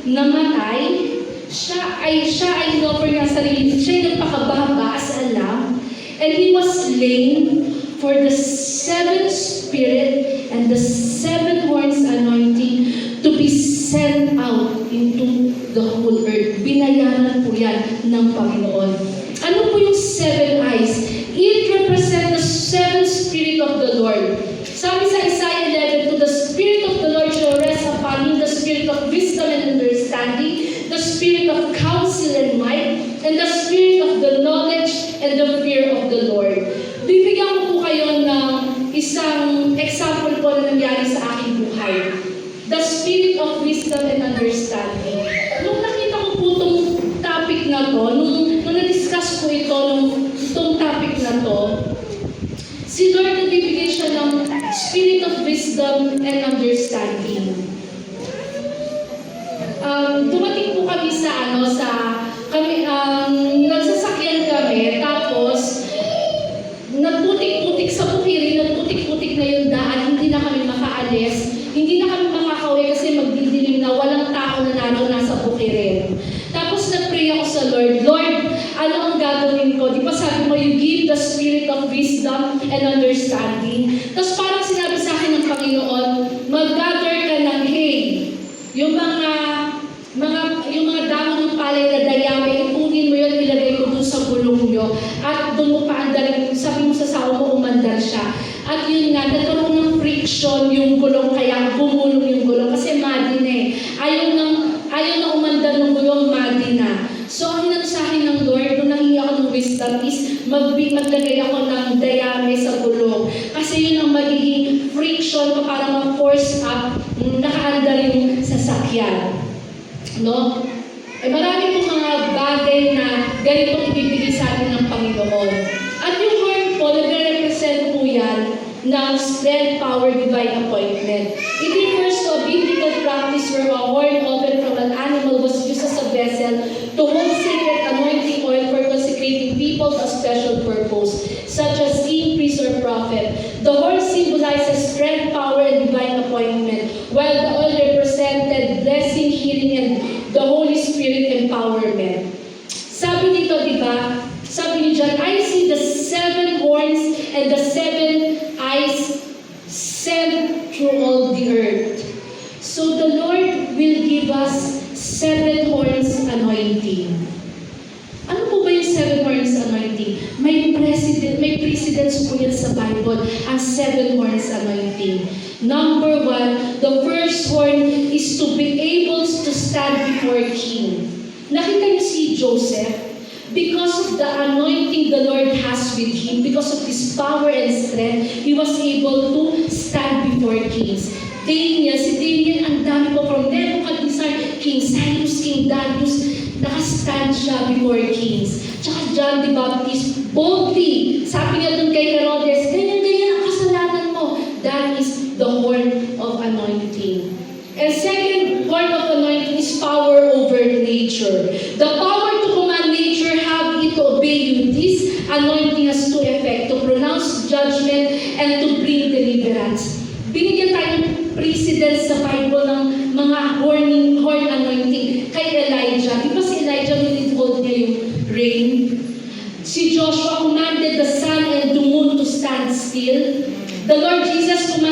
namatay, siya ay inoffer niya ang sarili, siya ay nagpakababa as a lamb, and He was slain for the 7 Spirit and the 7 horns anointing to be sent out into the whole earth. Binayaran po yan ng Panginoon. Ano po yung 7 eyes? It represents the 7 Spirit of the Lord. Sabi sa Isaiah 11, to the Spirit of the Lord shall rest upon him, the Spirit of wisdom and understanding, the Spirit of counsel and might, and the Spirit of the knowledge and the fear of the Lord. Bibigyan ko po kayo ng isang example po na nangyari sa aking buhay. The Spirit of wisdom and understanding. Nung nakita ko po itong topic na to, nung na-discuss ko itong topic na to, si Lord nagbibigay siya ng Spirit of wisdom and understanding. Dumating po kami nagsasakyan kami, tapos nagputik-putik sa bukirin, nagputik-putik na yung daan, hindi na kami makaalis, hindi na kami makakauwi kasi magdidilim na, walang tao na nasa bukirin. Tapos nag-pray ako sa Lord, Lord, ano ang gagawin ko? Di ba sabi mo, you give the Spirit of wisdom and understanding. Tapos parang sinabi sa akin ng Panginoon, mag-gather ka ng hay. Yung mga damo ng palay na dayami, ipunin mo yun, ilagay mo dun sa gulong nyo, at dun mo paandalin, sabi mo sa sawa mo, umandar siya. At yun nga, nagkaroon ng friction yung gulong, kaya gumulong yung gulong, kasi madi na eh. Ayaw na umandar ng gulong, madi na. So, ang hinano sa akin ng Lord, nung nangingi ako ng wisdom is, maglagay ako ng dayami sa gulong. Kasi yun ang magiging friction para ma-force up, nakaandar yung sasakyan. No? Ay marami pong mga bagay na ganitong ibibigay sa atin ng Panginoon. At yung horn po, nagre-represent po yan ng strength, power, divine appointment. It refers to a biblical practice where a horn opened from an animal was used as a vessel to hold sacred anointing oil for consecrating people to a special purpose, such as king, priest, or prophet. The horn symbolizes strength, power, and divine appointment, while the oil represented blessing, healing, and the Holy Spirit empowerment. Sabi dito, di ba? Sabi ni John, I see the 7 horns and the 7 eyes sent through all the earth. So the Lord will give us 7 horns anointing. Ano po ba yung 7 horns anointing? May precedence po yan sa Bible, ang 7 horns anointing. Number 1, the first horn is to be able to stand before king. Nakita niyo si Joseph? Because of the anointing the Lord has with him, because of his power and strength, he was able to stand before kings. Daniel, ang dami po from Nebuchadnezzar, King Cyrus, King Darius, nakastand siya before kings. Tsaka John the Baptist, boldly, sabi niya dun kay Herodes, ganyan ang kasalanan mo. That is the horn of anointing. And second horn of anointing is power over nature. The power to command nature, have it to obey you. This anointing has two effects, to pronounce judgment and to bring deliverance. Binigyan tayo ng precedence sa Bible ng mga horn anointing kay Elijah. Di ba si Elijah, nilithold niya yung rain? Si Joshua commanded the sun and the moon to stand still. The Lord Jesus commanded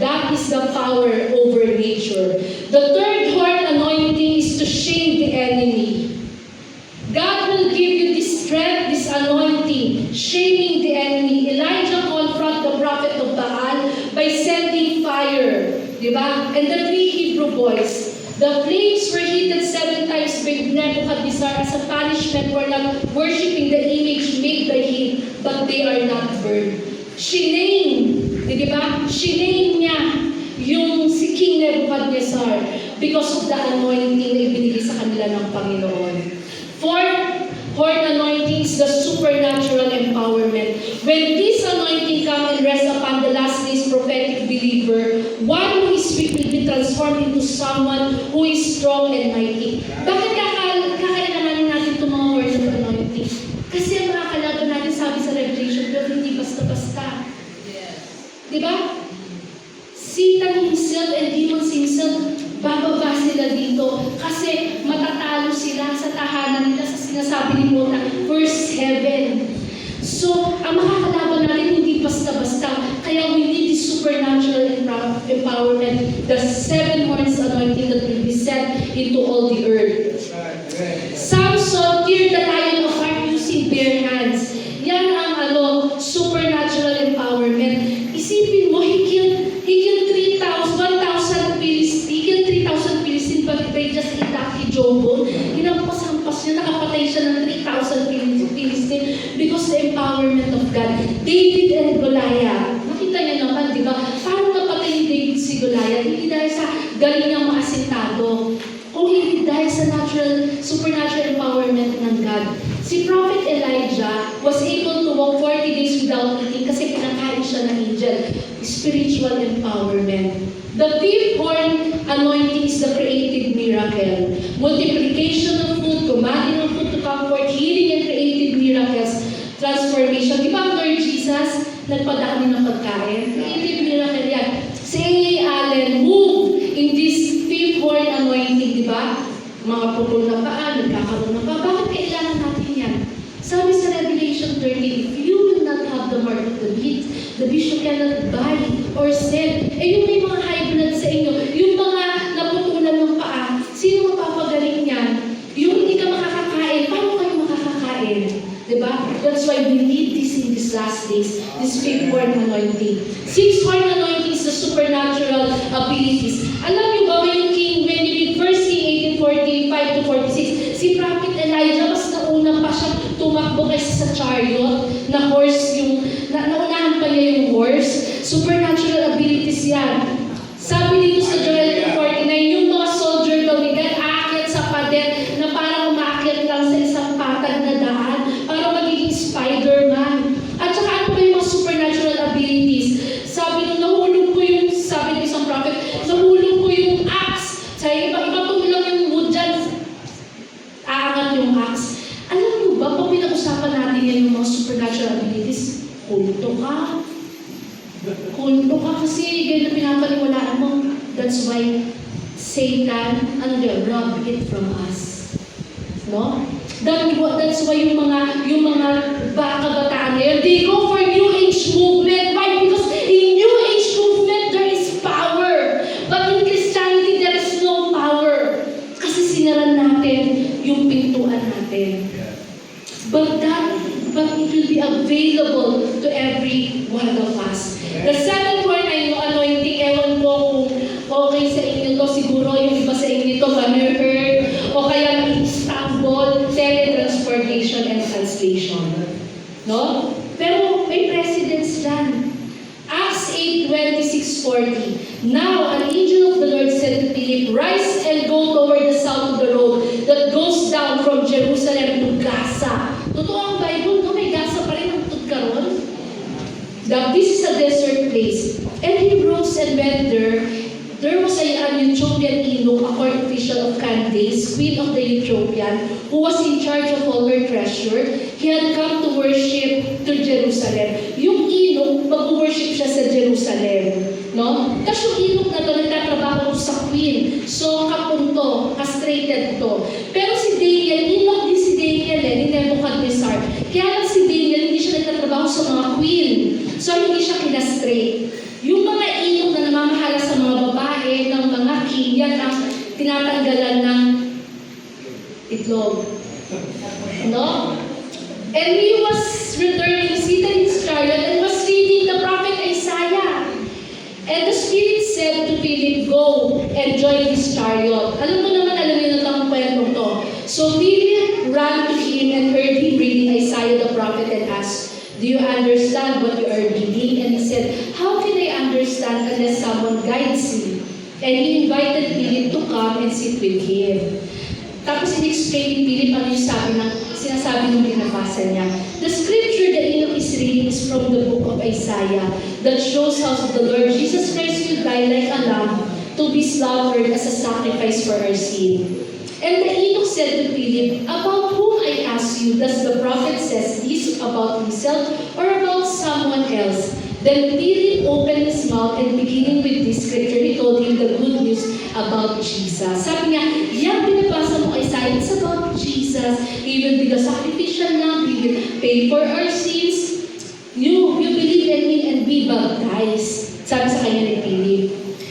That is the power over nature. The third horn anointing is to shame the enemy. God will give you this strength, this anointing, shaming the enemy. Elijah confronted the prophet of Baal by sending fire. Diba? And the 3 Hebrew boys. The flames were heated 7 times by Nebuchadnezzar as a punishment for not worshipping the image made by him, but they are not burned. Shiname, diba? Shiname niya yung si King Nebuchadnezzar because of the anointing na ibinigay sa kanila ng Panginoon. Fourth, horn anointing is the supernatural empowerment. When this anointing comes and rests upon the last days prophetic believer, one who is weak will be transformed into someone who is strong and mighty. Bakit kakailanganin natin itong mga words of anointing? Kasi ang mga kalaban natin sabi sa Revelation 12, hindi basta-basta. Diba? Satan himself and demons himself, bababa sila dito kasi matatalo sila sa tahanan nila sa sinasabi ni Mona, verse 7. So, ang makakalaban natin hindi basta-basta. Kaya we need this supernatural empowerment, the 7 horns anointing that will be sent into all the earth. Samson teared the lion apart using bare hands. Yan ang supernatural empowerment. Isipin mo, he killed 1,000 Philistines but they just attacked Jobo. Hinampas-hampas niya, nakapatay siya ng 3,000 Philistines because the empowerment of God. David and Goliath. Nakita niyo naman, di ba? Paano napatay ni David si Goliath? Hindi dahil sa galing niyang maasintado. Kung hindi dahil sa supernatural empowerment ng God. Si Prophet Elijah was able to walk 40 days without eating kasi pinakain siya ng angel. Spiritual empowerment. The fifth horn anointing is the creative miracle. Multiplication of food, commanding of food to comfort, healing and creative miracles, transformation. Di ba ang Lord Jesus, nagpadami ng pagkain? Creative miracle yan. Si A.A. Allen, move in this fifth horn anointing, di ba? Mga pupul na paa, nagkakaroon ng paa. Bakit kailangan natin yan? Sabi sa Revelation 13, if you will not have the mark of the beast you cannot buy or sell. Yung may mga high blood sa inyo, yung mga naputulan ng paa, sino mapapagaling yan? Yung hindi ka makakakain, paano kayo makakakain? Diba? That's why we need this in these last days, this fifth horn anointing. Sixth horn anointing is the supernatural abilities. Alam niyo ba, when you read 1 King 18:45 to 46, si Prophet Elijah, mas nauna pa siya tumakbo kaysa sa chariot, na horse yung, naunahan pa niya yung horse. Supernatural abilities yan. Sabi dito sa Joel 2:49, yung mga soldier daw ni God, aakyat sa pader na parang umaakyat lang sa isang patag na daan, para magiging Spider-Man. At saka ano ba yung mga supernatural abilities? Sabi nung nahulog ko yung, sabi ng isang prophet, nahulog ko yung axe. Sabi, iba tumilang yung wood dyan, aangat yung axe. Alam niyo ba, pag pinag-usapan natin yan yung mga supernatural abilities, kulto ka. Kulto ka kasi ganyan na pinapaniwalaan mo. That's why Satan, robbed it from us. No? That's why yung mga kabataan ngayon, they go for New Age movement. Why? Because in New Age movement, there is power. But in Christianity, there is no power. Kasi sinaran natin yung pintuan natin. But it will be available to every one of us. The seventh one ay yung anointing. Ewan ko kung okay sa inyo to. Siguro yung iba sa inyo to, heard o kaya Istanbul, teletransportation and translation. No? Pero may precedence dyan. Acts 8:26-40. Now, an angel of the Lord said to Philip, rise and go toward the south of the road that goes down from Jerusalem to Gaza. Totoo ang Bible, no? May Gaza pa rin ang tutkaron. This is a desert place. And he rose and went there. There was an Ethiopian eunuch, a court official of Candace, queen of the Ethiopian, who was in charge of all her treasure. He had come to worship to Jerusalem. Yung eunuch, mag-worship siya sa Jerusalem. No? Kasi yung eunuch na to, nagtatrabaho sa queen. So, kapunto, castrated to. Pero si Daniel, eunuch din si Daniel ni Nebuchadnezzar. Kaya lang si Daniel, hindi siya nagtatrabaho sa mga queen. So, hindi siya kinastrate. Yung mga eunuch na namamahal tinatanggalan ng itlog. No? And he was returning, seated in his chariot, and was reading the prophet Isaiah. And the Spirit said to Philip, "Go and join his chariot." Alam mo na itong kwentong to. So Philip ran to him and heard him reading Isaiah the prophet and asked, "Do you understand what you are reading?" And he said, "How can I understand unless someone guides me?" And he invited Philip to come and sit with him. Tapos in-explain ni Philip ano yung sinasabi nung binabasa niya. The scripture that Enoch is reading is from the book of Isaiah that shows how the Lord Jesus Christ will die like a lamb to be slaughtered as a sacrifice for our sin. And the Enoch said to Philip, "About whom, I ask you, does the prophet says this, about himself or about someone else?" Then Philip opened his mouth and beginning with this scripture, he told him the good news about Jesus. Sabi niya, yung binabasa mo Isaiah, it's about Jesus. He will be the sacrificial lamb. He will pay for our sins. You believe in him and be baptized. Sabi sa kanya ni Philip.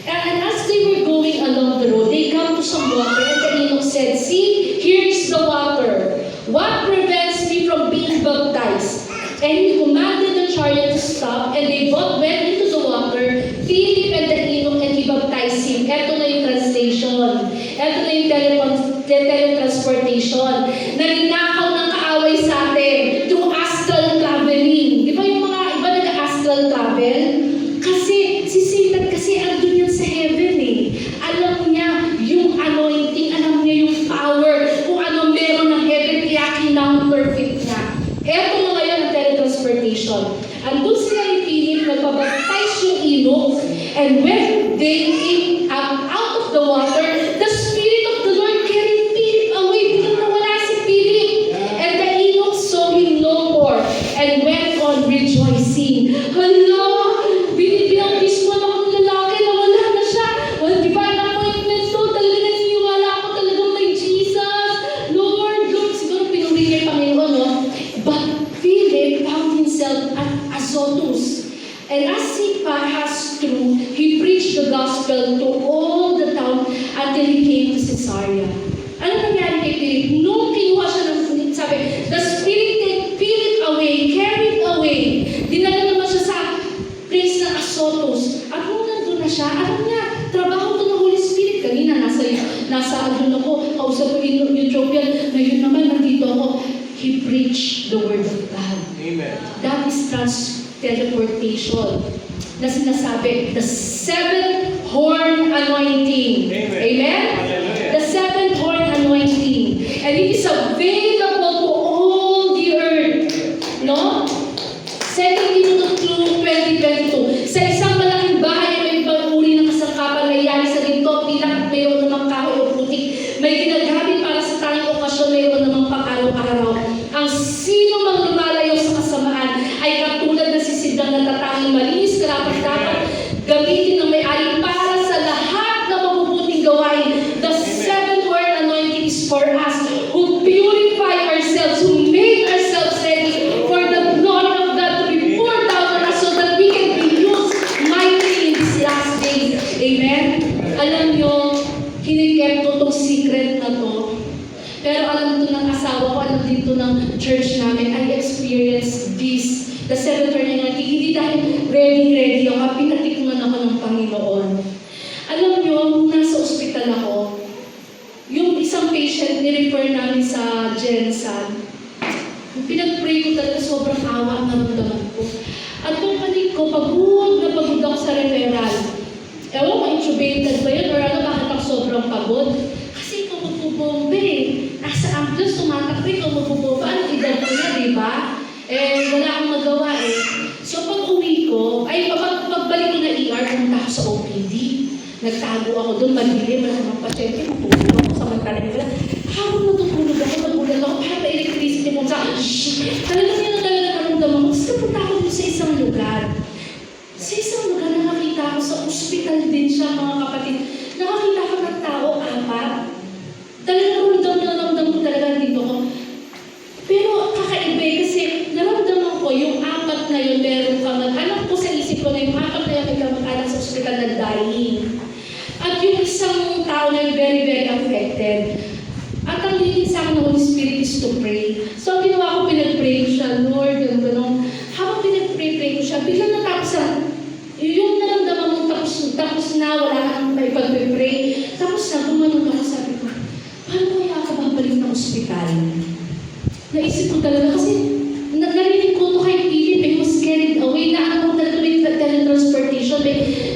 And as they were going along the road, they come to some water and the Enoch said, "See, here is the water. What prevents me from being baptized?" And he commanded the chariot to stop, and they both went into the water, Philip and the Enoch, and he baptized him. Ito na yung translation. Ito na yung teletransportation. Naninakaw ng kaaway sa atin through astral traveling. Di ba yung mga iba nag-astral travel? Kasi si Satan kasi andun yan sa heaven eh. Alam niya yung anointing, alam niya yung power, kung ano meron ng heaven, kaya kinang-perfect niya. Ito na ngayon ang teletransportation. Andun sila ni Philip, nagpabaptize yung Enoch, and when they came out of the water, the Spirit of the Lord carried Philip away. Biglang nawala si Philip. And the Enoch saw him no more, and went on rejoicing. Hala! Binibiyangkis mo na akong lalaki na wala na siya. Well, di ba na-appointment to? Talaga naniniwala ako talagang may Jesus. Lord, siguro pinuri niya yung Panginoon, no? But Philip found himself at Azotus. And as he passed through, he preached the gospel to all the town until he came to Caesarea. Ano nangyari kay Philip? Nung kinuha siya ng, sabi, the Spirit take Philip away, carried away. Dinala naman siya sa place ng Azotus. At nung nandun na siya, alam niya, trabaho to ng Holy Spirit. Kanina, nasa doon ako, kausap ko yung Ethiopian. Ngayon naman, nandito ako. He preached the word of God. Amen. That is teleportation. Na sinasabi, the seventh horn anointing. Amen. Amen? Hallelujah. The seventh horn anointing. And it is available to all the earth. No? 2 Timothy 2:20-22. Sa isang malaking bahay may ibang uri ng kasangkapan na iyari sa ginto, pilak at mayroon namang kahoy o putik. May ginagamit para sa tanging okasyon, mayroon namang pang-araw-araw. Ang sino mang lumalayo sa kasamaan ay katulad na sisidang natatanging malinis, karapat-dapat gamitin ng may-ari para sa lahat na mabubuting gawain. The seventh word anointing is for us who purify ourselves, who make ourselves ready for the glory of God to be poured out on us so that we can be used mightily in these last days. Amen? Alam nyo, kinikep ko itong secret na to. Pero alam ito ng asawa ko, alam dito ng church namin, I experienced this, the seventh word anointing. Hindi dahil ready ako, pinatikman ako ng Panginoon. Alam nyo, nung nasa ospital ako, yung isang patient, ni-refer namin sa Jensen. Pinag-pray ko talaga, sobrang awa ang naramdaman ko. At pagpanik ko, pagod ako sa referral. Ewan ko, intubated ba yun? Or ano, bakit ako sobrang pagod? Kasi ikaw magpupombe eh. Nasa ambulance, tumatakbo ikaw magpupombe. Ano, edad ko na, di ba? Eh, wala akong magawa eh. So, pag uwi ko, pagbalik ko na ER, pumunta ako sa OPD. Nagtago ako doon, madilim, wala namang pasyente, matulog ako sa magtalag nila. Habang natutulog ako, nagulat ako, para electricity mo sa, shhh! Talagang yun ang talaga naramdaman ko. Tapos napunta ako doon sa isang lugar. Sa isang lugar, nakakita ako sa ospital din siya, mga kapatid. Nakakita ko ng tao, apat. Talagang naramdaman ko talaga dito ko. Pero kakaiba kasi naramdaman ko yung apat na yun, meron ka alam ko sa isip ko na yung apat na yun, may kamag-anak sa ospital na dying. At yung isang tao na very, very affected. At ang leading sa akin ng Holy Spirit is to pray. So, ang ginawa ko, pinag-pray ko siya, Lord, gano'n. Habang pinag-pray ko siya, biglang natapos yung naramdaman mong tapos na, wala ka nang may pag-pray. Tapos na, gumanon ako, sabi ko, paano kaya ako babalik ng ospital? Naisip ko talaga, kasi narinig ko ito kay Philip, I was carried away, na ako talaga may teletransportation,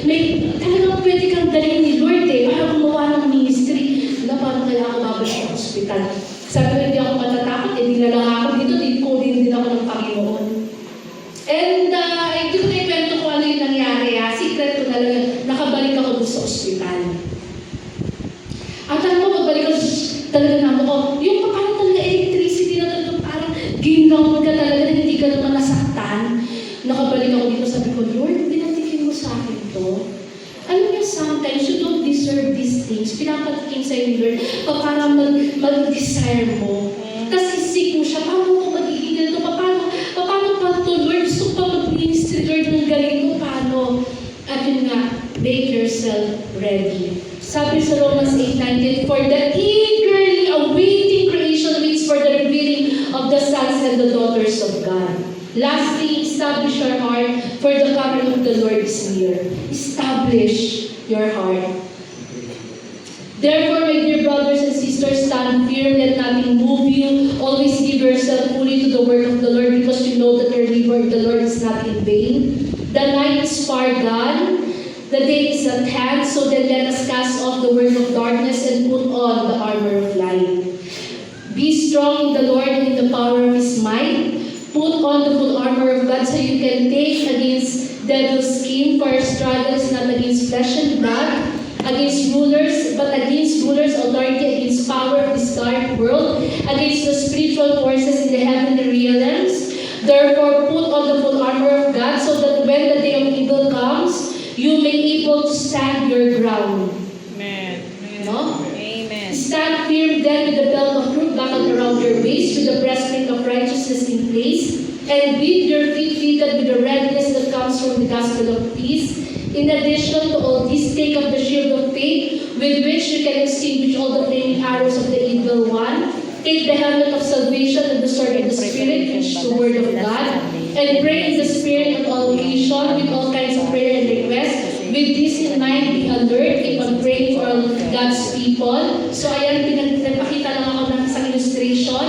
may talagang pwede kang dalhin ni Lord para gumawa ng ministry. Paano kaya ako babalik ng ospital? Sabi ko, hindi ako matatakot, dinala ako dito, din ako ng Panginoon. And hindi ko na-ikwento ko ano yung nangyari. Secret ko talaga, nakabalik ako doon sa ospital. At alam mo, babalik ako talaga naman ko, yung paano talaga electricity na talaga parang ginawag ka talaga na hindi ka naman nasaktan. Nakabalik ako dito, sabi ko, Lord, pinatikin mo sa akin to. Alam niyo, sometimes you don't deserve these things. Pinapatikin sa iyo, Lord, para mag-desire mo. Tapos isik mo siya, paano ko magiging ganito? Paano pa ito, Lord? Gusto ko pa mag-ministry, Lord, ng galing ko, paano? At yun nga, make yourself ready. Sabi sa Romans 8:19, for the eagerly awaiting creation waits for the revealing of the sons and the daughters of God. Lastly, establish your heart, for the coming of the Lord is near. Establish your heart. Therefore, my dear brothers and sisters, stand firm, let nothing move you. Always give yourself fully to the word of the Lord, because you know that your labor of the Lord is not in vain. The night is far gone, the day is at hand, so then let us cast off the work of darkness and put on the armor of light. Be strong in the Lord and in the power of His might. Put on the full armor of God so you can take against devil's scheme, for our struggle is not against flesh and blood, against rulers, but against rulers, authority, against power of this dark world, against the spiritual forces in the heavenly realms. Therefore, put on the full armor of God, so that when the day of evil comes, you may be able to stand your ground. Amen. No? Amen. Stand firm then with the belt of truth buckled around your waist, with the breastplate of righteousness in place, and with your feet fitted with the readiness that comes from the gospel of peace. In addition to all this, take up the shield of faith, with which you can extinguish all the flaming arrows of the evil one. Take the helmet of salvation and the sword of the Spirit, which is the word of God, and pray in the Spirit on all occasion with all kinds of prayer and requests. With this in mind, be alert, keep on praying for all God's people. So ayan, pinapakita lang ako ng isang illustration.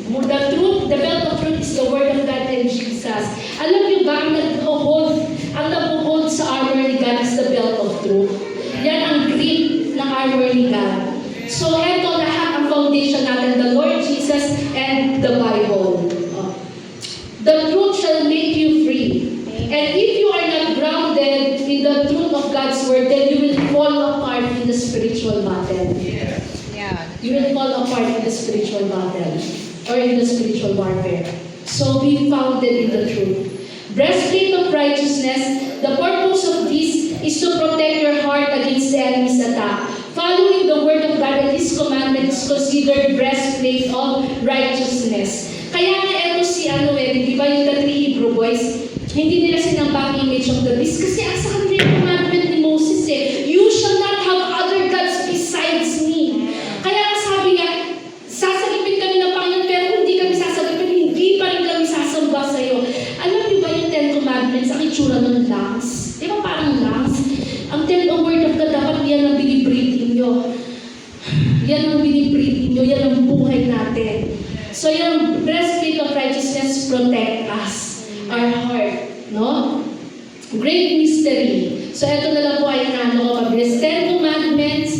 The belt of truth is the word of God and Jesus. Alam niyo ba, ang nabuhold sa armor ni God is the belt of truth. Yan ang grip ng armor ni God. So eto lahat ang foundation natin, the Lord Jesus and the Bible. The truth shall make you free. And if you are not grounded in the truth of God's word, then you will fall apart in the spiritual battle. Yeah. You will fall apart in the spiritual battle or in the spiritual warfare. So be founded in the truth. Breastplate of righteousness, the purpose of this is to protect your heart against the enemy's attack. Following the word of God and His commandment is considered breastplate of righteousness. Kaya nga eto si di ba yung the three Hebrew boys, hindi nila sinambang image of the beast kasi sa kanila yung commandment ni Moses you shall not have other gods besides me. Kaya nga sabi nga, sasagipin kami ng Panginoon pero hindi kami sasagipin, hindi pa rin kami sasamba sa iyo. Alam niyo ba yung Ten Commandments, ang itsura ng lungs? Di ba parang lungs? Ang word of God, dapat yan ang binibreathing nyo. Yan ang binibreathing nyo, yan ang buhay natin. So yung breastplate of righteousness protect us, our heart, no? Great mystery. So ito na lang po ay mabilis. 10 Commandments,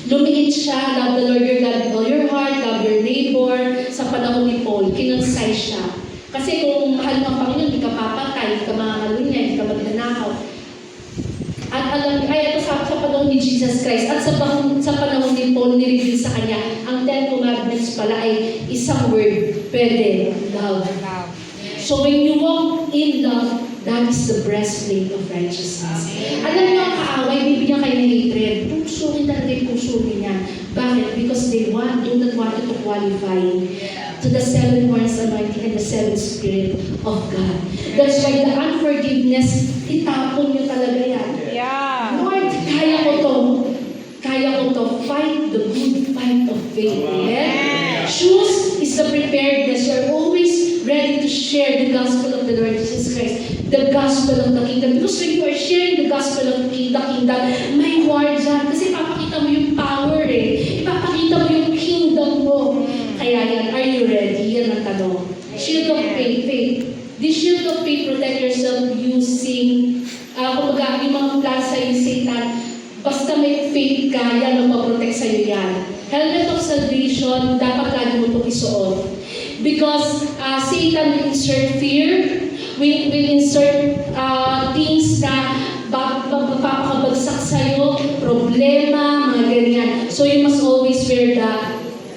lumiit siya, love the Lord your God with all your heart, love your neighbor. Sa panahon ni Paul, kinonsay siya. Kasi kung mahal mo ang Panginoon, hindi ka papatay, hindi ka makakalunya, hindi ka magnanakaw. At alam niyo, ito sa panahon ni Jesus Christ, at sa panahon ni Paul, nireveal sa kanya, ang 10 Commandments pala ay isang word, pwede, love. So when you walk in love, that is the breastplate of righteousness. Alam niyo, ang kaaway, bibigyan kayo ng hatred. Pusunin talaga yung pusunin niya. Bakit? Because they do not want you to qualify to the 7 horns anointing and the 7 Spirit of God. That's why the unforgiveness, itapon niyo talaga yan. Yeah. Lord, kaya ko to. faith. Amen? Shoes is the preparedness. You are always ready to share the gospel of the Lord Jesus Christ, the gospel of the kingdom. Because when you are sharing the gospel of the kingdom, may war dyan. Kasi ipapakita mo yung power Ipapakita mo yung kingdom mo. Kaya yan, are you ready? Yan ang tanong. Shield of faith. The shield of faith, protect yourself using, kumbaga, yung mga plan sa'yo, Satan, basta may faith ka, yan ang maprotect sa'yo yan. Helmet of salvation, dapat lagi mo itong isuot. Because Satan will insert fear, will insert things na magpapakabagsak sa'yo, problema, mga ganyan. So you must always wear the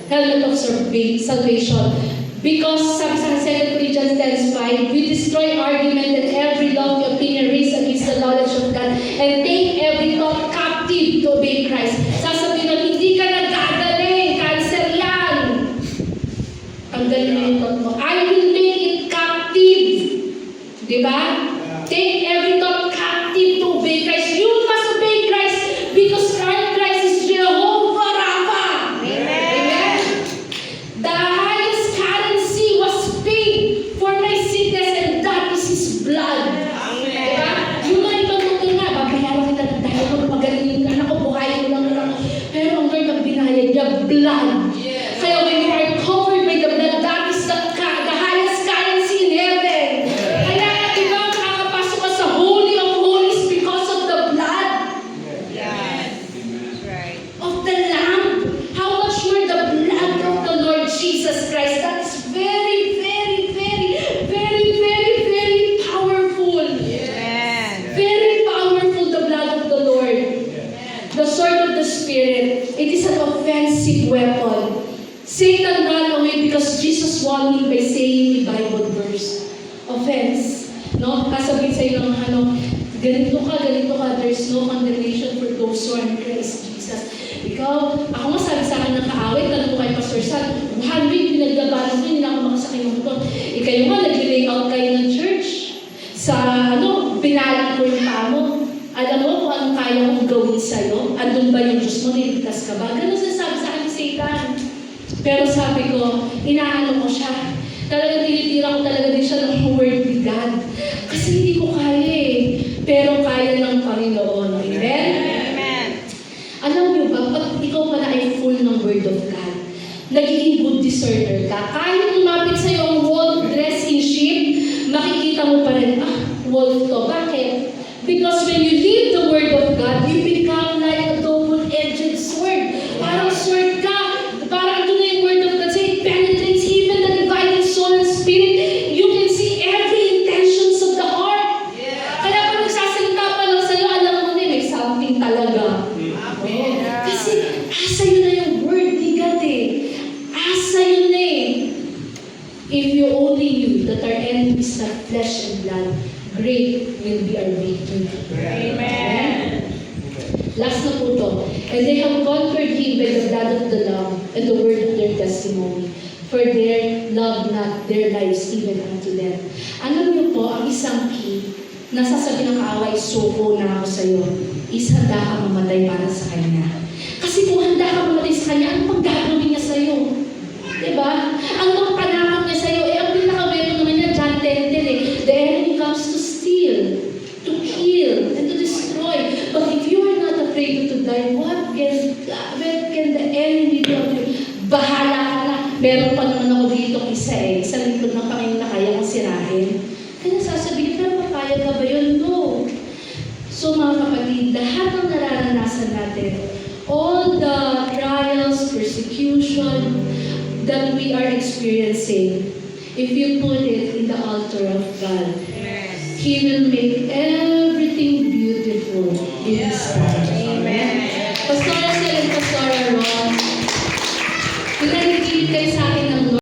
helmet of salvation. Because sabi sa 2 Corinthians 10:5, we destroy argument and every lofty opinion raised against the knowledge of God and take every thought captive to obey Christ. Sasabihin na, hindi ka nagagaling, cancer yan. Ang galing na yung thought mo. I will make it captive. Diba? Take every thought captive to obey Christ. You must obey Christ because Christ is Jehovah Rapha. Amen. The highest currency was paid for my sickness and that is His blood. Diba? Yung mga ibang doktor nga, babayaran kita ng dahil kung magaling yung anak ko, buhayin mo lang. Pero ang Lord ang binayad niya, blood. Kaya when you are covered by the blood, that is the highest currency in heaven. Kaya ikaw makakapasok ka sa Holy of Holies because of the blood of the Lamb. How much more the blood of the Lord Jesus Christ? That's very, very, very, very, very, very powerful. Very powerful, the blood of the Lord. The sword of the Spirit, it is an offensive weapon. Satan ran away because Jesus won him by saying the Bible verse. Offense. No? Kasabihin sa'yo ng ganito ka, there's no condemnation for those who are in Christ Jesus. Ikaw, ako nga sabi sa akin ng kaaway, tanong ko kay Pastor Sal, 100 pinaglabanan ko, hindi na ako makasakay ng motor. Kayo nga, nag-layout kayo ng church. Sa, pinali ko yung paa mo. Alam mo kung anong kaya kong gawin sa'yo? Andun ba yung Diyos mo? Niligtas ka ba? Ganun sinasabi sa akin ni Satan. Pero sabi ko, inaano ko siya. Talagang tinitira ko talaga din siya ng word with God. Kasi hindi ko kaya pero kaya ng Panginoon. Amen? Amen. Alam niyo ba, pag ikaw pala ay full ng word of God, nagiging good discerner ka. Kahit lumapit sa'yo ang wolf dressed in sheep, makikita mo pa rin, wolf to. Bakit? Because when you leave the word of God, you become like a double-edged sword. Parang sword ka. Parang ito na yung word of God. So it penetrates even the dividing soul and spirit. You can see every intentions of the heart. Kaya pag nagsasalita pa lang sa'yo, alam mo na may something talaga. Amen. Kasi asa yun na yung word ni God Asa yun If you only knew that our enemy is not flesh and blood, great will be our victory. Amen. Last na po to. And they have conquered him by the blood of the Lamb and the word of their testimony. For their love not their lives even unto death. Alam niyo po, ang isang key, nasasabi ng kaaway, suko na ako sa iyo, is handa ka mamatay para sa Kanya. Kasi kung handa ka mamatay sa Kanya, ano pang gagawin niya sa iyo? Diba? Ang mga panakot niya sa iyo, ang pinaka-weapon naman niya, John 10:10 The enemy comes to steal, to kill, and to destroy. But if you are not afraid to die, what can the enemy do of you? Bahala ka na. Meron pa naman ako dito isa sa likod ng Panginoon na kaya kong sirahin. Kaya sasabihin, pero papayag ka ba yun? No. So mga kapatid, lahat ng nararanasan natin, all the trials, persecution that we are experiencing, if you put it in the altar of God, He will make everything beautiful in His time.